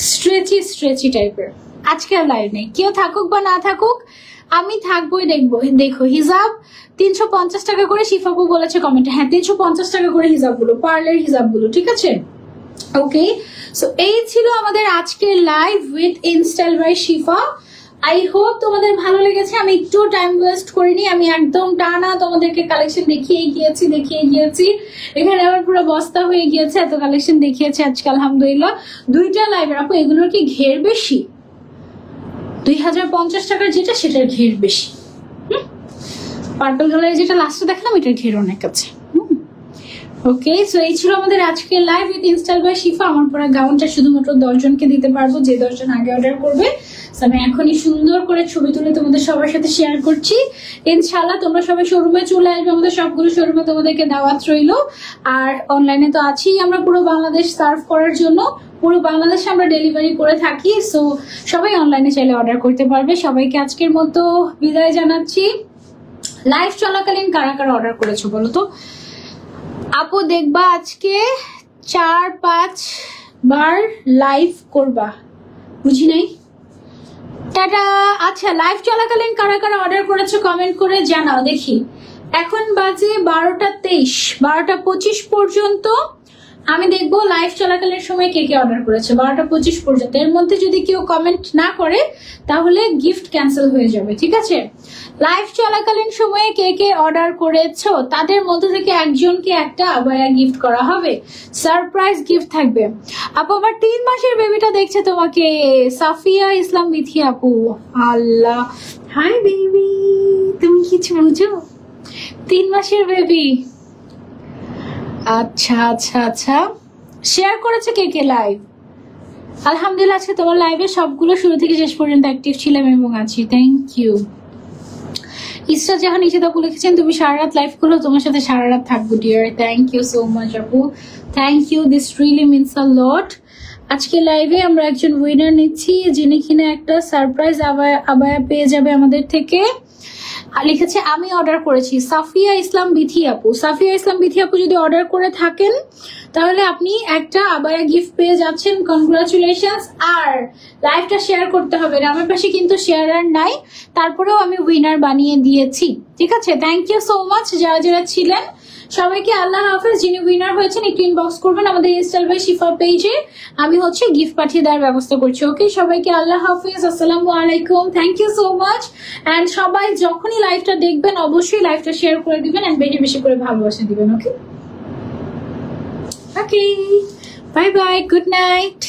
স্ট্রেচি স্ট্রেচি টাইপের। আজকে আর লাইভ নেই, কেউ থাকুক বা না থাকুক আমি থাকবোই, দেখবো। দেখো হিজাব 350 টাকা করে শিফাপু বলেছে কমেন্টে। হ্যাঁ 350 টাকা করে হিজাব গুলো, পার্লের হিজাব গুলো, ঠিক আছে। ওকে, সো এই ছিল আমাদের আজকের live with in style by Shifa. I hope তোমাদের ভালো লেগেছে। আমি একটু টাইম ওয়েস্ট করিনি, আমি একদম টানা তোমাদেরকে কালেকশন দেখিয়ে গিয়েছি। এখানে আমার পুরো বস্তা হয়ে গিয়েছে, এত কালেকশন দেখিয়েছি আজকে আলহামদুলিল্লাহ। 2টা লাইভের আপু এগুলোর কি ঘের বেশি? 2050 টাকার যেটা সেটার ঘের বেশি। পার্পল কালারের যেটা লাস্টে দেখলাম এটার ঘের অনেক আছে। ওকে, সো এই ছিল আমাদের আজকের লাইভ উইথ ইনস্টাইল বাই শিফা। আমার পরে গাউনটা শুধুমাত্র 10 জনকে দিতে পারবো, যে 10 জন আগে অর্ডার করবে। আমি এখনই সুন্দর করে ছবি তুলে তোমাদের সবার সাথে শেয়ার করছি। ইনশাআল্লাহ তোমরা সবাই শোরুমে চলে আসবে, আমাদের সবগুলো শোরুমে তোমাদেরকে দাওয়াত রইলো। আর অনলাইনে তো আছি আমরা পুরো বাংলাদেশ সার্ভ করার জন্য, পুরো বাংলাদেশে আমরা ডেলিভারি করে থাকি। সো সবাই অনলাইনে চাইলে অর্ডার করতে পারবে। সবাইকে আজকের মতো বিদায় জানাচ্ছি। লাইভ চলাকালীন কারা কারা অর্ডার করেছো বলো তো? আপু দেখবা আজকে 4-5 বার লাইভ করবা, বুঝি নাই। টাটা। আচ্ছা, লাইভ চলাকালীন কারা কারা অর্ডার করেছো কমেন্ট করে জানাও দেখি। এখন বাজে 12টা 23, 12টা 25 পর্যন্ত আমি দেখবো লাইভ চলাকালীন সময় কে কে অর্ডার করেছে। 12টা 25 পর্যন্ত এর মধ্যে যদি কেউ কমেন্ট না করে তাহলে গিফট ক্যান্সেল হয়ে যাবে, ঠিক আছে। লাইভ চলাকালীন সময়ে কে কে অর্ডার করেছো তাদের মধ্যে থেকে একজনকে একটা আবায়া গিফট করা হবে, সারপ্রাইজ গিফট থাকবে। আপু আমার 3 মাসের বেবিটা দেখছে তোমাকে, সাফিয়া ইসলাম মিথি আপু। আল্লাহ, হাই বেবি, তুমি কিছু বুঝো? 3 মাসের বেবি। আচ্ছা আচ্ছা আচ্ছা, শেয়ার করেছে কে কে লাইভ? আলহামদুলিল্লাহ আজকে তোমার লাইভে সবগুলো শুরু থেকে শেষ পর্যন্ত অ্যাক্টিভ ছিলাম এবং আছি, থ্যাংক ইউ। ইসরা জাহান নিচে আপু লিখেছেন তুমি সারা রাত লাইভ করো, তোমার সাথে সারা রাত থাকবো dear. Thank you so much আপু, thank you, this really means a lot. আজকে লাইভে আমরা একজন উইনার নিচ্ছি যিনি কিনা একটা সারপ্রাইজ আবায়া পেয়ে যাবে আমাদের থেকে। লিখেছে আমি অর্ডার করেছি, সাফিয়া ইসলাম বিথি আপু। সাফিয়া ইসলাম বিথি আপু যদি অর্ডার করে থাকেন তাহলে আপনি একটা আবায়া গিফট পেয়ে যাচ্ছেন, কনগ্রাচুলেশনস। আর লাইভটা শেয়ার করতে হবে, আমার পাশে কিন্তু শেয়ারার নাই, তারপরেও আমি উইনার বানিয়ে দিয়েছি, ঠিক আছে। থ্যাংক ইউ সো মাচ যারা যারা ছিলেন সবাইকে, আল্লাহ হাফেজ। যিনি উইনার হয়েছেন একটু ইনবক্স করবেন আমাদের ইনস্টাইল বাই শিফা পেজে, আমি হচ্ছে গিফট পাঠিয়ে দেওয়ার ব্যবস্থা করছি। ওকে, সবাইকে আল্লাহ হাফেজ, আসসালামু আলাইকুম, thank you so much. And সবাই যখনই লাইভটা দেখবেন অবশ্যই লাইভটা শেয়ার করে দিবেন অ্যান্ড বেশি বেশি করে ভালোবাসা দিবেন। ওকে ওকে, বাই বাই, গুড নাইট।